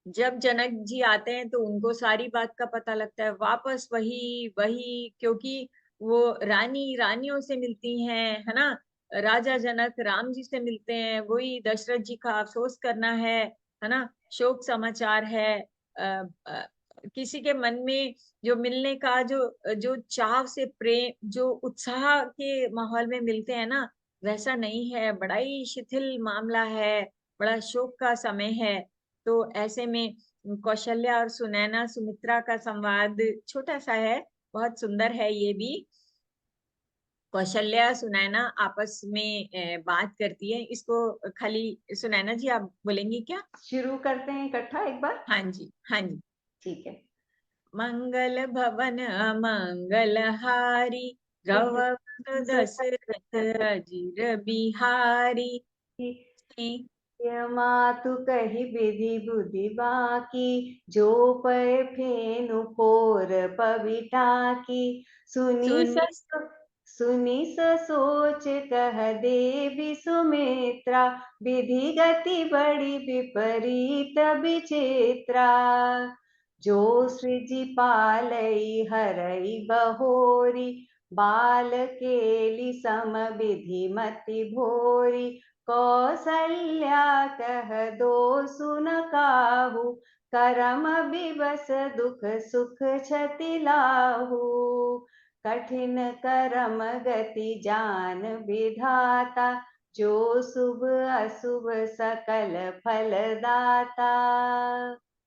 जब जनक जी आते हैं तो उनको सारी बात का पता लगता है, वापस वही वही, क्योंकि वो रानियों से मिलती हैं, है ना। राजा जनक राम जी से मिलते हैं, वही दशरथ जी का अफसोस करना है ना, शोक समाचार है। अ, अ, किसी के मन में जो मिलने का जो जो चाव से प्रेम, जो उत्साह के माहौल में मिलते हैं ना, वैसा नहीं है, बड़ा ही शिथिल मामला है, बड़ा शोक का समय है। तो ऐसे में कौशल्या और सुनैना सुमित्रा का संवाद छोटा सा है, बहुत सुंदर है ये भी। कौशल्या सुनैना आपस में बात करती है, इसको खाली सुनैना जी आप बोलेंगी क्या? शुरू करते हैं इकट्ठा एक बार। हाँ जी, हाँ जी। ठीक है। मंगल भवन मंगल हारी, रव दशरथ अजीर बिहारी। मातु कही विधि बुद्धि बाकी, जो पर फेनु फोर पविटा की। सुनी सुनी सुनी सोच कह देवी सुमित्रा, विधि गति बड़ी विपरीत विचित्रा। जो सृजि पालई हरई बहोरी, बाल केली सम विधि मति भोरी। कौसल्या कह दो सुन काहू, करम विवश दुख सुख क्षति लाहू। कठिन करम गति जान विधाता, जो शुभ अशुभ सकल फल दाता।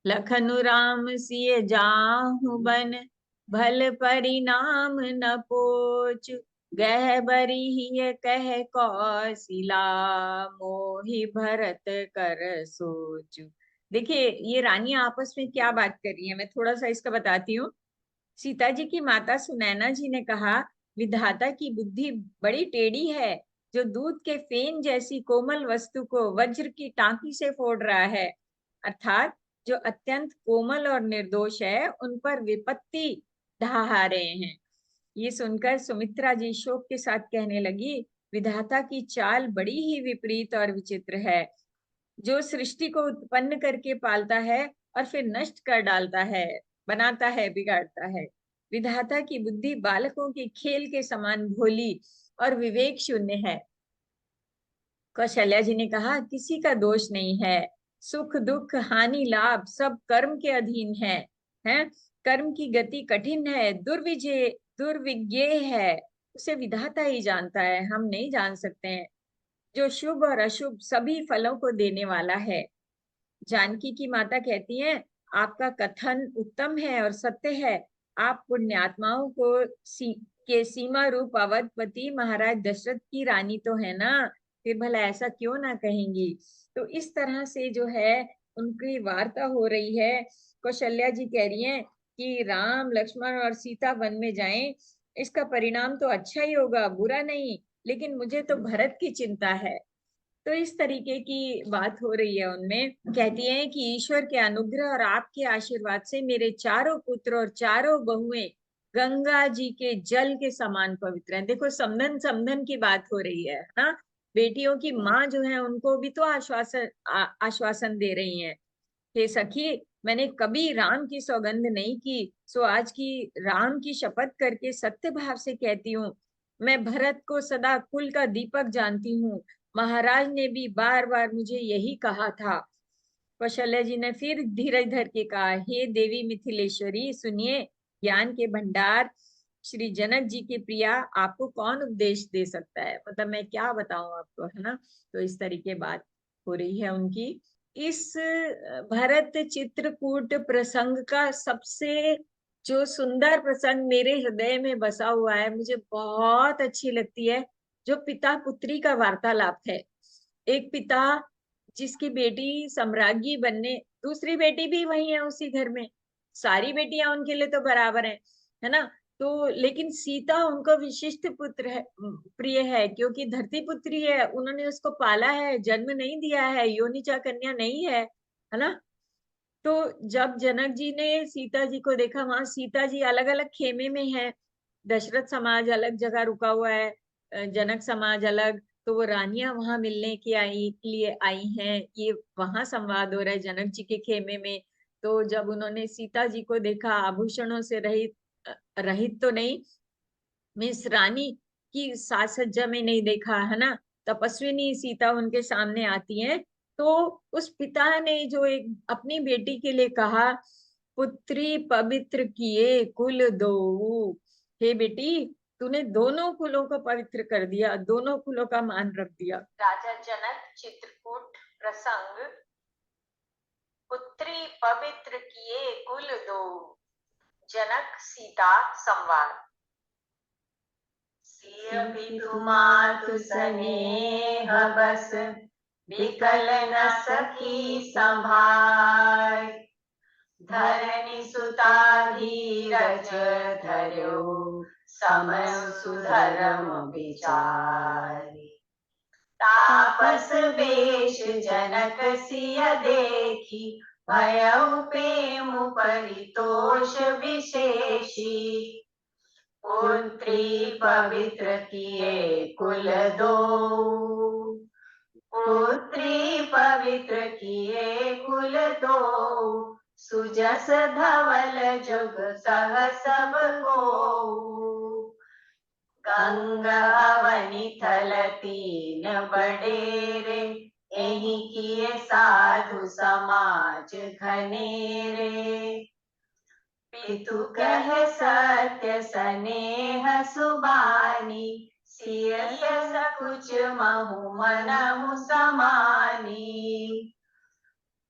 लखनु राम सिय जाहु बन, भल परिणाम न पोच। गहबरी हिय कह कौशिला, मोहि भरत कर सोच। देखिए ये रानी आपस में क्या बात कर रही है, मैं थोड़ा सा इसका बताती हूँ। सीता जी की माता सुनैना जी ने कहा, विधाता की बुद्धि बड़ी टेढ़ी है, जो दूध के फेन जैसी कोमल वस्तु को वज्र की टांकी से फोड़ रहा है। अर्थात जो अत्यंत कोमल और निर्दोष है, उन पर विपत्ति ढहा रहे हैं। ये सुनकर सुमित्रा जी शोक के साथ कहने लगी, विधाता की चाल बड़ी ही विपरीत और विचित्र है। जो सृष्टि को उत्पन्न करके पालता है और फिर नष्ट कर डालता है, बनाता है, बिगाड़ता है। विधाता की बुद्धि बालकों के खेल के समान भोली और विवेक शून्य है। कौशल्या जी ने कहा, किसी का दोष नहीं है, सुख दुख हानि लाभ सब कर्म के अधीन है। कर्म की गति कठिन है, दुर्विज्ञेय है, उसे विधाता ही जानता है, हम नहीं जान सकते हैं। जो शुभ और अशुभ सभी फलों को देने वाला है। जानकी की माता कहती हैं, आपका कथन उत्तम है और सत्य है। आप पुण्यात्माओं के सीमा रूप अवधपति महाराज दशरथ की रानी तो है ना, फिर भला ऐसा क्यों ना कहेंगी। तो इस तरह से जो है उनकी वार्ता हो रही है। कौशल्या जी कह रही हैं कि राम लक्ष्मण और सीता वन में जाएं, इसका परिणाम तो अच्छा ही होगा, बुरा नहीं, लेकिन मुझे तो भरत की चिंता है। तो इस तरीके की बात हो रही है उनमें। कहती हैं कि ईश्वर के अनुग्रह और आपके आशीर्वाद से मेरे चारों पुत्र और चारों बहुएं गंगा जी के जल के समान पवित्र हैं। देखो समधन समधन की बात हो रही है ना। बेटियों की माँ जो है उनको भी तो आश्वासन दे रही हैं, हे सखी, मैंने कभी राम की सौगंध नहीं की, सो आज की राम की शपथ करके सत्य भाव से कहती हूँ। मैं भरत को सदा कुल का दीपक जानती हूँ, महाराज ने भी बार बार मुझे यही कहा था। कौशल्या जी ने फिर धीरज धर के कहा, हे देवी मिथिलेश्वरी सुनिए, ज्ञान के भंडार श्री जनक जी की प्रिया, आपको कौन उपदेश दे सकता है, मतलब मैं क्या बताऊं आपको, है ना। तो इस तरीके बात हो रही है उनकी। इस भरत चित्रकूट प्रसंग का सबसे जो सुंदर प्रसंग मेरे हृदय में बसा हुआ है, मुझे बहुत अच्छी लगती है, जो पिता पुत्री का वार्तालाप है। एक पिता जिसकी बेटी सम्राज्ञी बनने, दूसरी बेटी भी वही है उसी घर में, सारी बेटियां उनके लिए तो बराबर है ना। तो लेकिन सीता उनको विशिष्ट पुत्र है, प्रिय है, क्योंकि धरती पुत्री है, उन्होंने उसको पाला है, जन्म नहीं दिया है, योनिचा कन्या नहीं है ना। तो जब जनक जी ने सीता जी को देखा, वहां सीता जी अलग अलग खेमे में है, दशरथ समाज अलग जगह रुका हुआ है, जनक समाज अलग, तो वो रानियां वहां मिलने के लिए आई हैं, ये वहां संवाद हो रहा है जनक जी के खेमे में। तो जब उन्होंने सीता जी को देखा, आभूषणों से रहित, रहित तो नहीं, मीन्स रानी की साज सज्जा में नहीं देखा, है ना, तपस्विनी सीता उनके सामने आती है। तो उस पिता ने जो एक अपनी बेटी के लिए कहा, पुत्री पवित्र किए कुल दो, हे बेटी, तूने दोनों कुलों को पवित्र कर दिया, दोनों कुलों का मान रख दिया। राजा जनक चित्रकूट प्रसंग, पुत्री पवित्र किए कुल दो, जनक सीता संवाद। सिय पितु मातु स्नेह बस, विकल न सकी संभाय, धरनी सुता धीरज धर्यो, समय सुधर्म विचारी। तापस वेश जनक सिय देखी, भयउ प्रेम परितोष विशेषी। पुत्री पवित्र किए कुल दो, पुत्री पवित्र किए कुल दो, सुजस धवल जुग सह सब को। गंगा अवनि थल तीन बडेरे, एहि किए साधु समाज घनेरे। पितु कह सत्य स्नेह सुबानी, सिय सकुच महु मनहु समानी।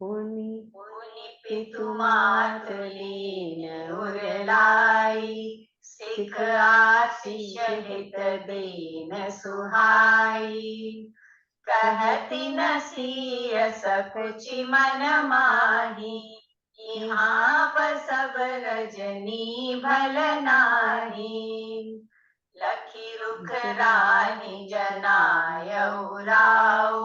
मुनि पितु मात लीन उरलाई, सिख आशीष हित दीन सुहाई। कहती न सिय सकुचि मन माही, यहाँ पर सब रजनी भल नाही। लखी रुख रानी जनायउ राउ,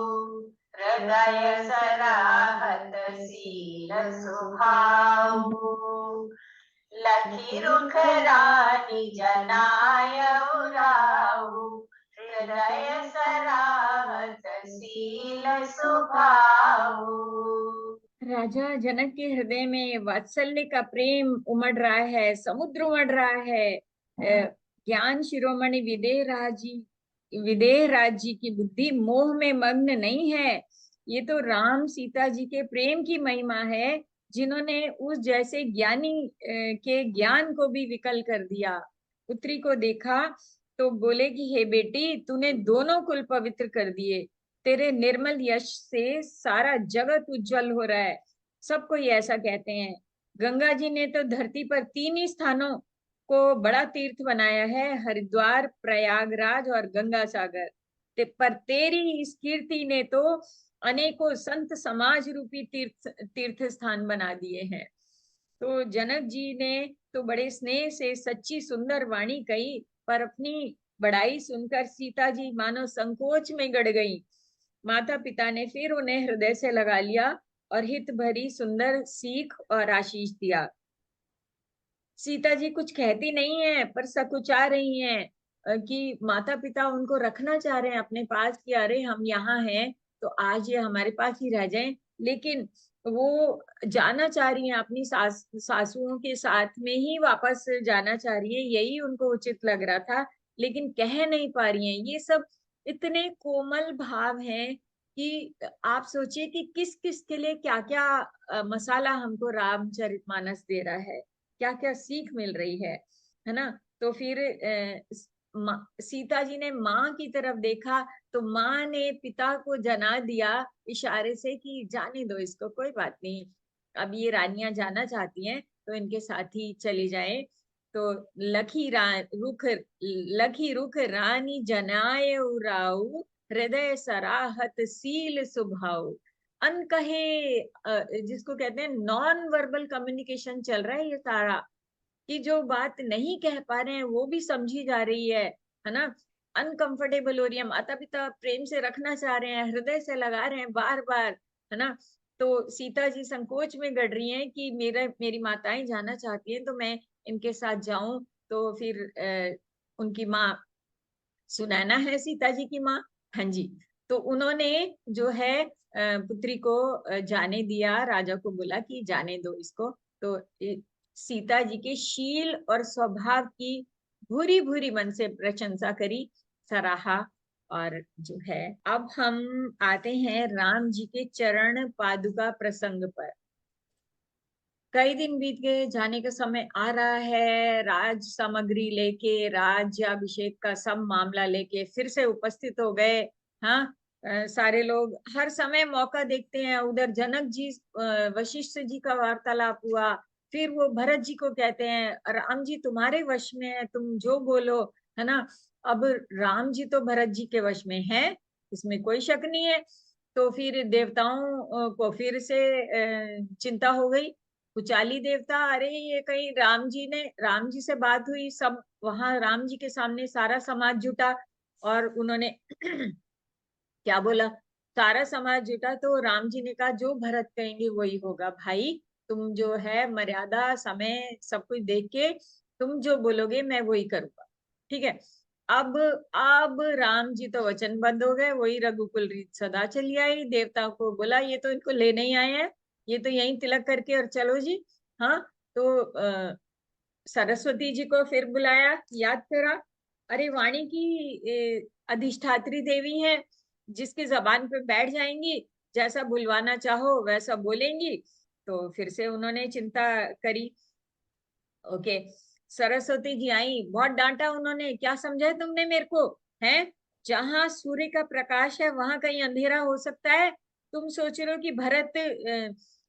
हृदय सराहत सील सुभाउ। लखी रुख रानी जनायउ राउ, हृदय सराहत सील सुभाउ। राजा जनक के हृदय में वात्सल्य का प्रेम उमड़ रहा है, समुद्र उमड़ रहा है। ज्ञान शिरोमणि विदेह राज जी की बुद्धि मोह में मग्न नहीं है। ये तो राम सीता जी के प्रेम की महिमा है, जिन्होंने उस जैसे ज्ञानी के ज्ञान को भी विकल कर दिया। पुत्री को देखा तो बोले कि हे बेटी, तूने दोनों कुल पवित्र कर दिए, तेरे निर्मल यश से सारा जगत उज्जवल हो रहा है। सब कोई ऐसा कहते हैं। गंगा जी ने तो धरती पर 3 ही स्थानों को बड़ा तीर्थ बनाया है, हरिद्वार, प्रयागराज और गंगा सागर। पर तेरी इस कीर्ति ने तो अनेकों संत समाज रूपी तीर्थ स्थान बना दिए हैं। तो जनक जी ने तो बड़े स्नेह से सच्ची सुंदर वाणी कही, पर अपनी बड़ाई सुनकर सीता जी मानो संकोच में गड़ गई। माता पिता ने फिर उन्हें हृदय से लगा लिया और हित भरी सुंदर सीख और आशीष दिया। सीता जी कुछ कहती नहीं है, पर सकुचा रही हैं कि माता पिता उनको रखना चाह रहे हैं अपने पास, कि अरे हम यहाँ हैं तो आज ये हमारे पास ही रह जाएं, लेकिन वो जाना चाह रही हैं अपनी सासुओं के साथ में ही वापस जाना चाह रही है, यही उनको उचित लग रहा था, लेकिन कह नहीं पा रही हैं। ये सब इतने कोमल भाव हैं कि आप सोचिए कि किस किस के लिए क्या क्या मसाला हमको रामचरितमानस दे रहा है, क्या क्या सीख मिल रही है ना। तो फिर सीता जी ने माँ की तरफ देखा तो माँ ने पिता को जना दिया इशारे से कि जाने दो इसको, कोई बात नहीं, अब ये रानियां जाना चाहती हैं तो इनके साथ ही चली जाए। तो लखी रुख रानी जनाए उराऊ, हृदय सराहत सील सुभाऊ। अनकहे जिसको कहते हैं नॉन वर्बल कम्युनिकेशन चल रहा है ये सारा, कि जो बात नहीं कह पा रहे हैं वो भी समझी जा रही है ना। अनकंफर्टेबल हो रही है, माता पिता प्रेम से रखना चाह रहे हैं, हृदय से लगा रहे हैं बार बार, है ना। तो सीता जी संकोच में गड़ रही हैं कि मेरी माताएं जाना चाहती हैं तो मैं इनके साथ जाऊं। तो फिर उनकी माँ सुनैना है सीता जी की माँ, हाँ जी, तो उन्होंने जो है पुत्री को जाने दिया, राजा को बोला कि जाने दो इसको। तो सीता जी के शील और स्वभाव की भूरी भूरी मन से प्रशंसा करी, सराहा। और जो है अब हम आते हैं राम जी के चरण पादुका प्रसंग पर। कई दिन बीत गए, जाने का समय आ रहा है, राज सामग्री लेके, राज्याभिषेक का सब मामला लेके फिर से उपस्थित हो गए। हाँ, सारे लोग हर समय मौका देखते हैं। उधर जनक जी वशिष्ठ जी का वार्तालाप हुआ, फिर वो भरत जी को कहते हैं राम जी तुम्हारे वश में है, तुम जो बोलो, है ना। अब राम जी तो भरत जी के वश में है, इसमें कोई शक नहीं है। तो फिर देवताओं को फिर से चिंता हो गई। कुचाली देवता, अरे ये कहीं राम जी से बात हुई, सब वहां राम जी के सामने सारा समाज जुटा और उन्होंने क्या बोला, सारा समाज जुटा तो राम जी ने कहा जो भरत कहेंगे वही होगा भाई, तुम जो है मर्यादा समय सब कुछ देख के तुम जो बोलोगे मैं वही करूंगा, ठीक है। अब राम जी तो वचनबद्ध हो गए, वही रघुकुल रीत सदा चली आई। देवताओं को बोला ये तो इनको लेने ही आए हैं, ये तो यहीं तिलक करके और चलो जी। हाँ, तो सरस्वती जी को फिर बुलाया, याद करा, अरे वाणी की अधिष्ठात्री देवी है, जिसकी जबान पे बैठ जाएंगी, जैसा बुलवाना चाहो वैसा बोलेंगी। तो फिर से उन्होंने चिंता करी। ओके, सरस्वती जी आई, बहुत डांटा उन्होंने, क्या समझा है तुमने मेरे को, है जहां सूर्य का प्रकाश है वहां कहीं अंधेरा हो सकता है। तुम सोच रहे हो कि भरत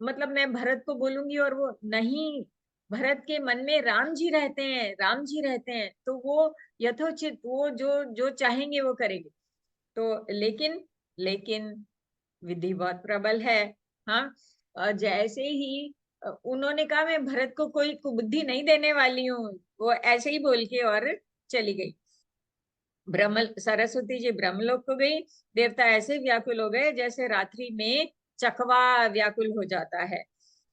मतलब मैं भरत को बोलूंगी और वो नहीं, भरत के मन में राम जी रहते हैं, राम जी रहते हैं, तो वो यथोचित वो जो जो चाहेंगे वो करेंगे। तो लेकिन विधि बहुत प्रबल है। हाँ, और जैसे ही उन्होंने कहा मैं भरत को कोई कुबुद्धि नहीं देने वाली हूँ, वो ऐसे ही बोल के और चली गई। ब्रह्म सरस्वती जी ब्रह्मलोक को गई। देवता ऐसे व्याकुल हो गए जैसे रात्रि में चकवा व्याकुल हो जाता है।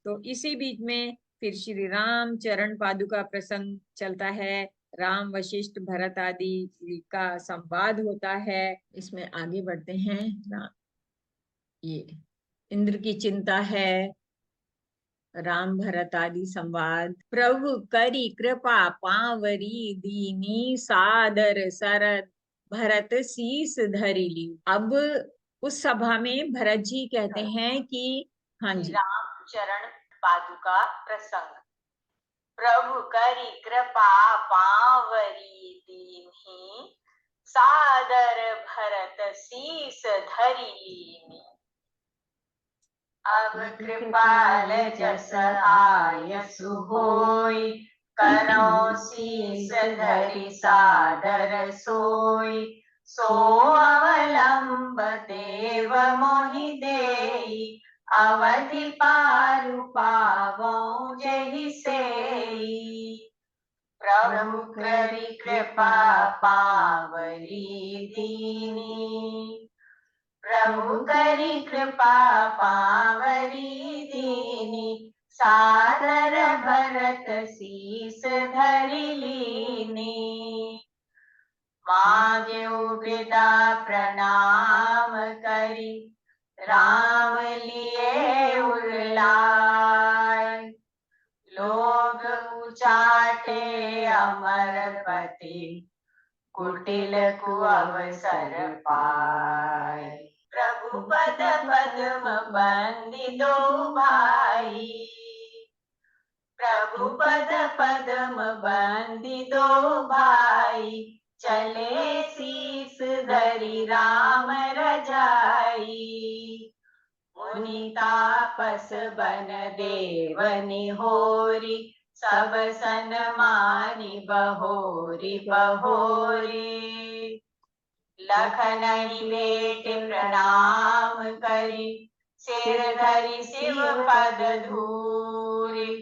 तो इसी बीच में फिर श्री राम चरण पादुका प्रसंग चलता है, राम वशिष्ठ भरत आदि का संवाद होता है। इसमें आगे बढ़ते हैं। ये इंद्र की चिंता है, राम भरत आदि संवाद। प्रभु करी कृपा पावरी दीनी, सादर सरद भरत शीस धरी ली। अब उस सभा में भरत जी कहते हैं कि हाँ श्री जी, राम चरण पादुका प्रसंग। प्रभु करी कृपा पावरी दीन्ही, सादर भरत शीस धरि लीनी। अब कृपाल जस आयसु होई, करो शीस धरि सादर सोई। सो अवलंब देव मोहि देई, अवधि पारु पावो जहि सेई। प्रभु करि कृपा पावरी दीनी, प्रभु करी कृपा पावरी दीनी, सादर भरत शीस धरि लीनी। मांग्यो विदा प्रणाम करी, राम लिए उरलाय। लोग उचाटे अमरपति, कुटिल कु अवसर पाय। प्रभु पद पद्म बंदी दो भाई, प्रभु पद पद्म बंदी दो भाई। चले शीस धरि राम रजाई। मुनि तापस बन देवनि होरी, सब सन्मानि बहोरी बहोरी। लखन भेट प्रणाम करी, सिर धरि शिव पद धूरी।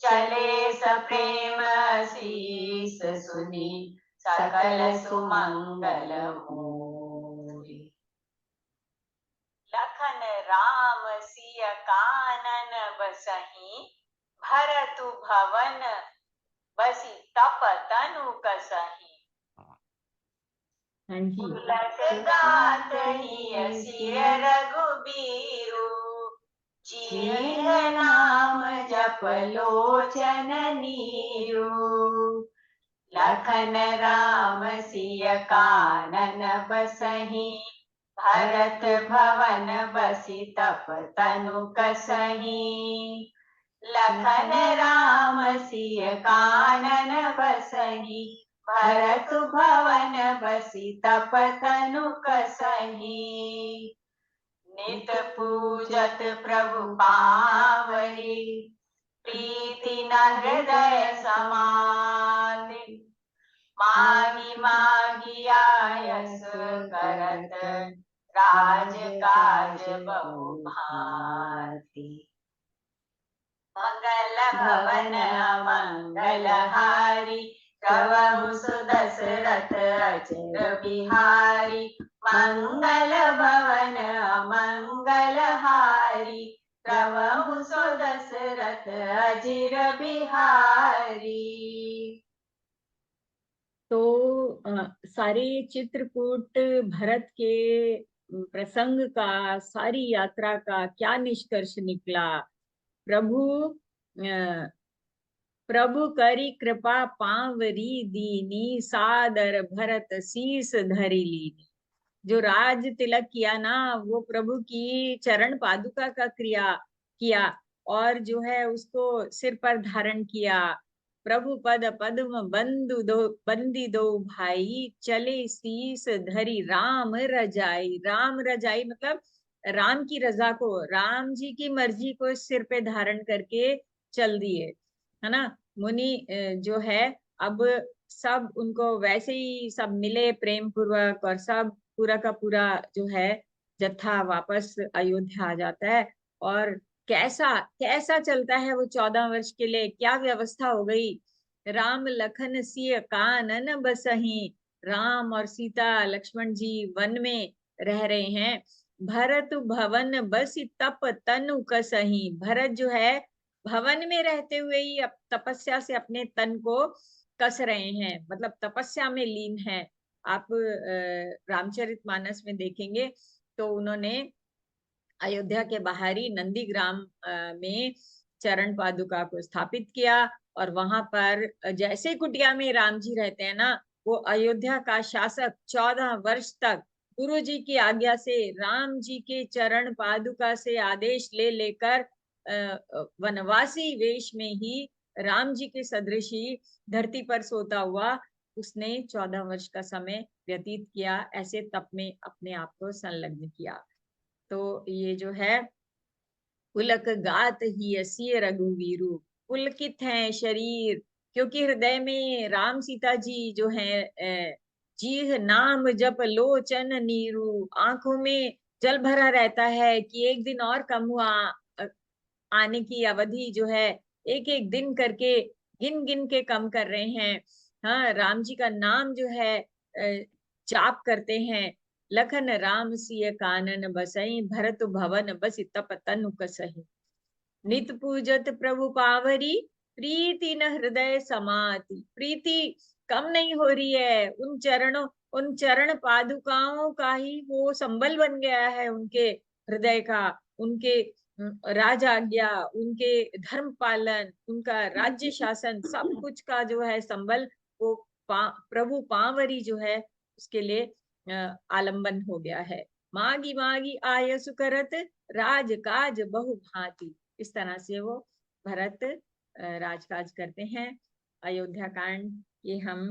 चले सप्रेम शीस सुनी, सकल सुमंगल मोरी। लखन राम सिय कानन बसहि, भरतु भवन बसी तप तनु कसहि। हाँ जी। पुलक गात ही सिय रघुबीरु, जियह नाम जप लोचन नीरु। लखन राम सिय कानन बसहि, भरत भवन बसी तप तनु कसहि। लखन राम सिय कानन बसहि, भरत भवन बसी तप तनु कसहि। नित पूजत प्रभु पावरी, प्रीति न हृदय समाति। मागी मागी आयस करत, राज काज बहु भांति। मंगल भवन अमंगल हारी, प्रभु सुदशरथ अचर बिहारी। मंगल भवन अमंगल हारी, प्रभु सुदशरथ अचर बिहारी। तो सारे चित्रकूट भरत के प्रसंग का, सारी यात्रा का क्या निष्कर्ष निकला? प्रभु करी कृपा पावरी दीनी, सादर भरत शीस धरि लीनी। जो राज तिलक किया ना, वो प्रभु की चरण पादुका का क्रिया किया और जो है उसको सिर पर धारण किया। प्रभु पद पद्म बंदी दो भाई, चले शीस धरि राम रजाई। राम रजाई मतलब राम की रजा को, राम जी की मर्जी को सिर पे धारण करके चल दिए, है ना। मुनि जो है अब सब उनको वैसे ही सब मिले प्रेम पूर्वक, और सब पूरा का पूरा जो है जत्था वापस अयोध्या आ जाता है। और कैसा कैसा चलता है वो 14 वर्ष के लिए, क्या व्यवस्था हो गई। राम लखन सिय कानन बसहि, राम और सीता लक्ष्मण जी वन में रह रहे हैं। भरत भवन बसी तप तनु कसहि, भरत जो है भवन में रहते हुए ही तपस्या से अपने तन को कस रहे हैं, मतलब तपस्या में लीन है। आप रामचरितमानस में देखेंगे तो उन्होंने अयोध्या के बाहरी नंदीग्राम में चरण पादुका को स्थापित किया, और वहां पर जैसे कुटिया में राम जी रहते हैं ना, वो अयोध्या का शासक 14 वर्ष तक गुरु जी की आज्ञा से राम जी के चरण पादुका से आदेश ले लेकर वनवासी वेश में ही राम जी के सदृश ही धरती पर सोता हुआ उसने 14 वर्ष का समय व्यतीत किया, ऐसे तप में अपने आप को संलग्न किया। तो ये जो है पुलक गात ही असिय रघुवीरु, पुलकित है शरीर, क्योंकि हृदय में राम सीता जी जो है जी नाम जप लोचन नीरू, आंखों में जल भरा रहता है कि एक दिन और कम हुआ, आने की अवधि जो है एक एक दिन करके गिन गिन के कम कर रहे हैं। हाँ, राम जी का नाम जो है जाप करते हैं। लखन राम सिय कानन बसई, भरत भवन बसी तप तनु कसहि। नित पूजत प्रभु पावरी, प्रीति न हृदय समाति। प्रीति कम नहीं हो रही है, उन चरण पादुकाओं का ही वो संबल बन गया है, उनके हृदय का, उनके राज आज्ञा, उनके धर्म पालन, उनका राज्य शासन, सब कुछ का जो है संबल वो प्रभु पावरी जो है उसके लिए आलंबन हो गया है। मागी मागी आयसु करत, राज काज बहु भांति। इस तरह से वो भरत राजकाज करते हैं। अयोध्या कांड ये हम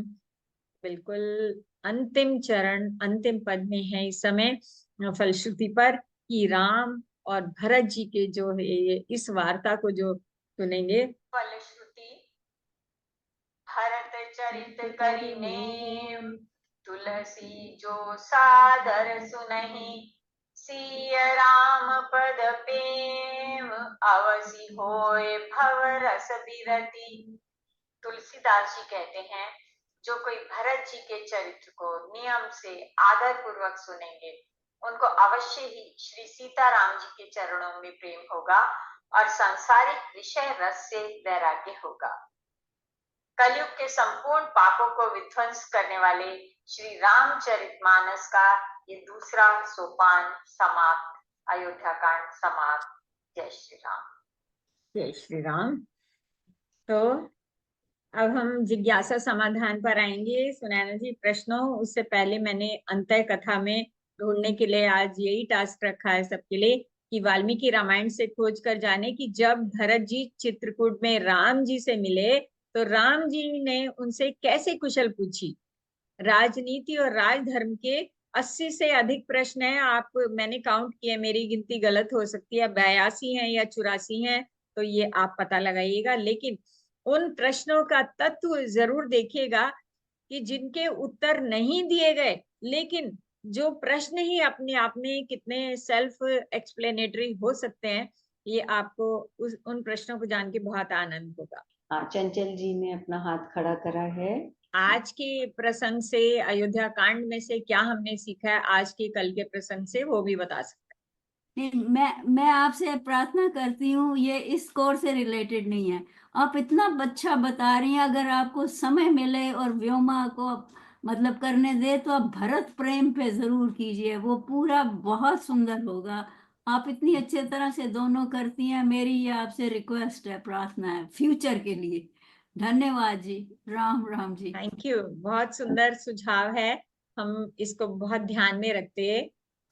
बिल्कुल अंतिम चरण, अंतिम पद में है इस समय फलश्रुति पर कि राम और भरत जी के जो है इस वार्ता को जो सुनेंगे। फलश्रुति भरत चरित करिने, तुलसी जो सादर सुनहि, सिय राम पद प्रेम, अवसि होय भव रस बिरति। तुलसीदास जी कहते हैं, जो कोई भरत जी के चरित्र को नियम से आदर पूर्वक सुनेंगे, उनको अवश्य ही श्री सीताराम जी के चरणों में प्रेम होगा और सांसारिक विषय रस से वैराग्य होगा। कलयुग के संपूर्ण पापों को विध्वंस करने वाले श्री रामचरितमानस का ये दूसरा सोपान समाप्त, अयोध्या कांड समाप्त। जय श्री राम। जय श्री राम। तो अब हम जिज्ञासा समाधान पर आएंगे। सुनैना जी, प्रश्नों उससे पहले मैंने अंतः कथा में ढूंढने के लिए आज यही टास्क रखा है सबके लिए कि वाल्मीकि रामायण से खोज कर जाने कि जब भरत जी चित्रकूट में राम जी से मिले तो राम जी ने उनसे कैसे कुशल पूछी। राजनीति और राजधर्म के 80 से अधिक प्रश्न है। आप, मैंने काउंट किया, मेरी गिनती गलत हो सकती है, 82 हैं या 84 हैं, तो ये आप पता लगाइएगा। लेकिन उन प्रश्नों का तत्व जरूर देखिएगा कि जिनके उत्तर नहीं दिए गए, लेकिन जो प्रश्न ही अपने आप में कितने सेल्फ एक्सप्लेनेटरी हो सकते हैं, ये आपको उन प्रश्नों को जान के बहुत आनंद होगा। हाँ, चंचल जी ने अपना हाथ खड़ा करा है। आज के प्रसंग से, अयोध्या कांड में से क्या हमने सीखा है, आज के कल के प्रसंग से, वो भी बता सकते नहीं, मैं आपसे प्रार्थना करती हूँ, ये इस कोर्स से रिलेटेड नहीं है। आप इतना अच्छा बता रही हैं, अगर आपको समय मिले और व्योमा को मतलब करने दे तो आप भरत प्रेम पे जरूर कीजिए, वो पूरा बहुत सुंदर होगा। आप इतनी अच्छे तरह से दोनों करती हैं, मेरी ये आपसे रिक्वेस्ट है, प्रार्थना है फ्यूचर के लिए। धन्यवाद जी। राम राम जी। Thank you. बहुत सुंदर सुझाव है, हम इसको बहुत ध्यान में रखते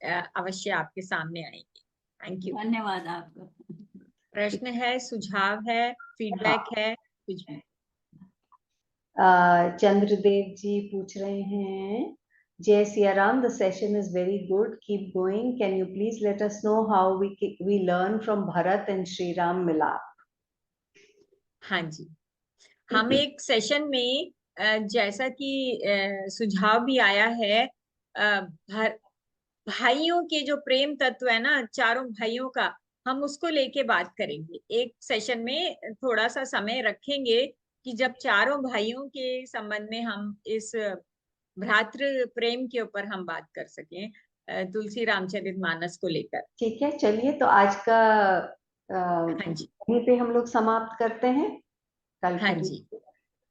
अवश्य आपके सामने आएंगे। Thank you. धन्यवाद आपका। प्रश्न है, सुझाव है, फीडबैक है, कुछ भी। चंद्रदेव जी पूछ रहे हैं, जय Siya Ram, the session is very good, keep going, can you please let us know how we learn from Bharat and Shri Ram Milap. हाँ जी, हम एक सेशन में जैसा कि सुझाव भी आया है, भाइयों के जो प्रेम तत्व है ना, चारों भाइयों का, हम उसको लेके बात करेंगे एक सेशन में। थोड़ा सा समय रखेंगे कि जब चारों भाइयों के संबंध में हम इस भ्रातृ प्रेम के ऊपर हम बात कर सकें, तुलसी रामचरितमानस को लेकर। ठीक है, चलिए तो आज का हाँ जी, यहीं पे हम लोग समाप्त करते हैं। कल हाँ फिर जी।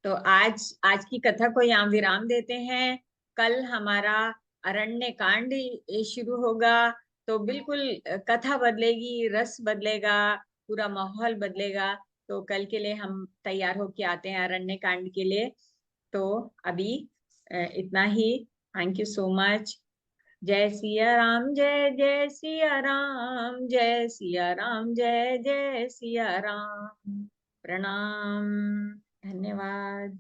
तो आज की कथा को यहाँ विराम देते हैं। कल हमारा अरण्य कांड शुरू होगा, तो बिल्कुल कथा बदलेगी, रस बदलेगा, पूरा माहौल बदलेगा। तो कल के लिए हम तैयार होके आते हैं अरण्य कांड के लिए। तो अभी इतना ही। Thank you so much. जय सिया राम, जय जय सिया राम, जय सिया राम, जय जय सिया राम। प्रणाम, धन्यवाद।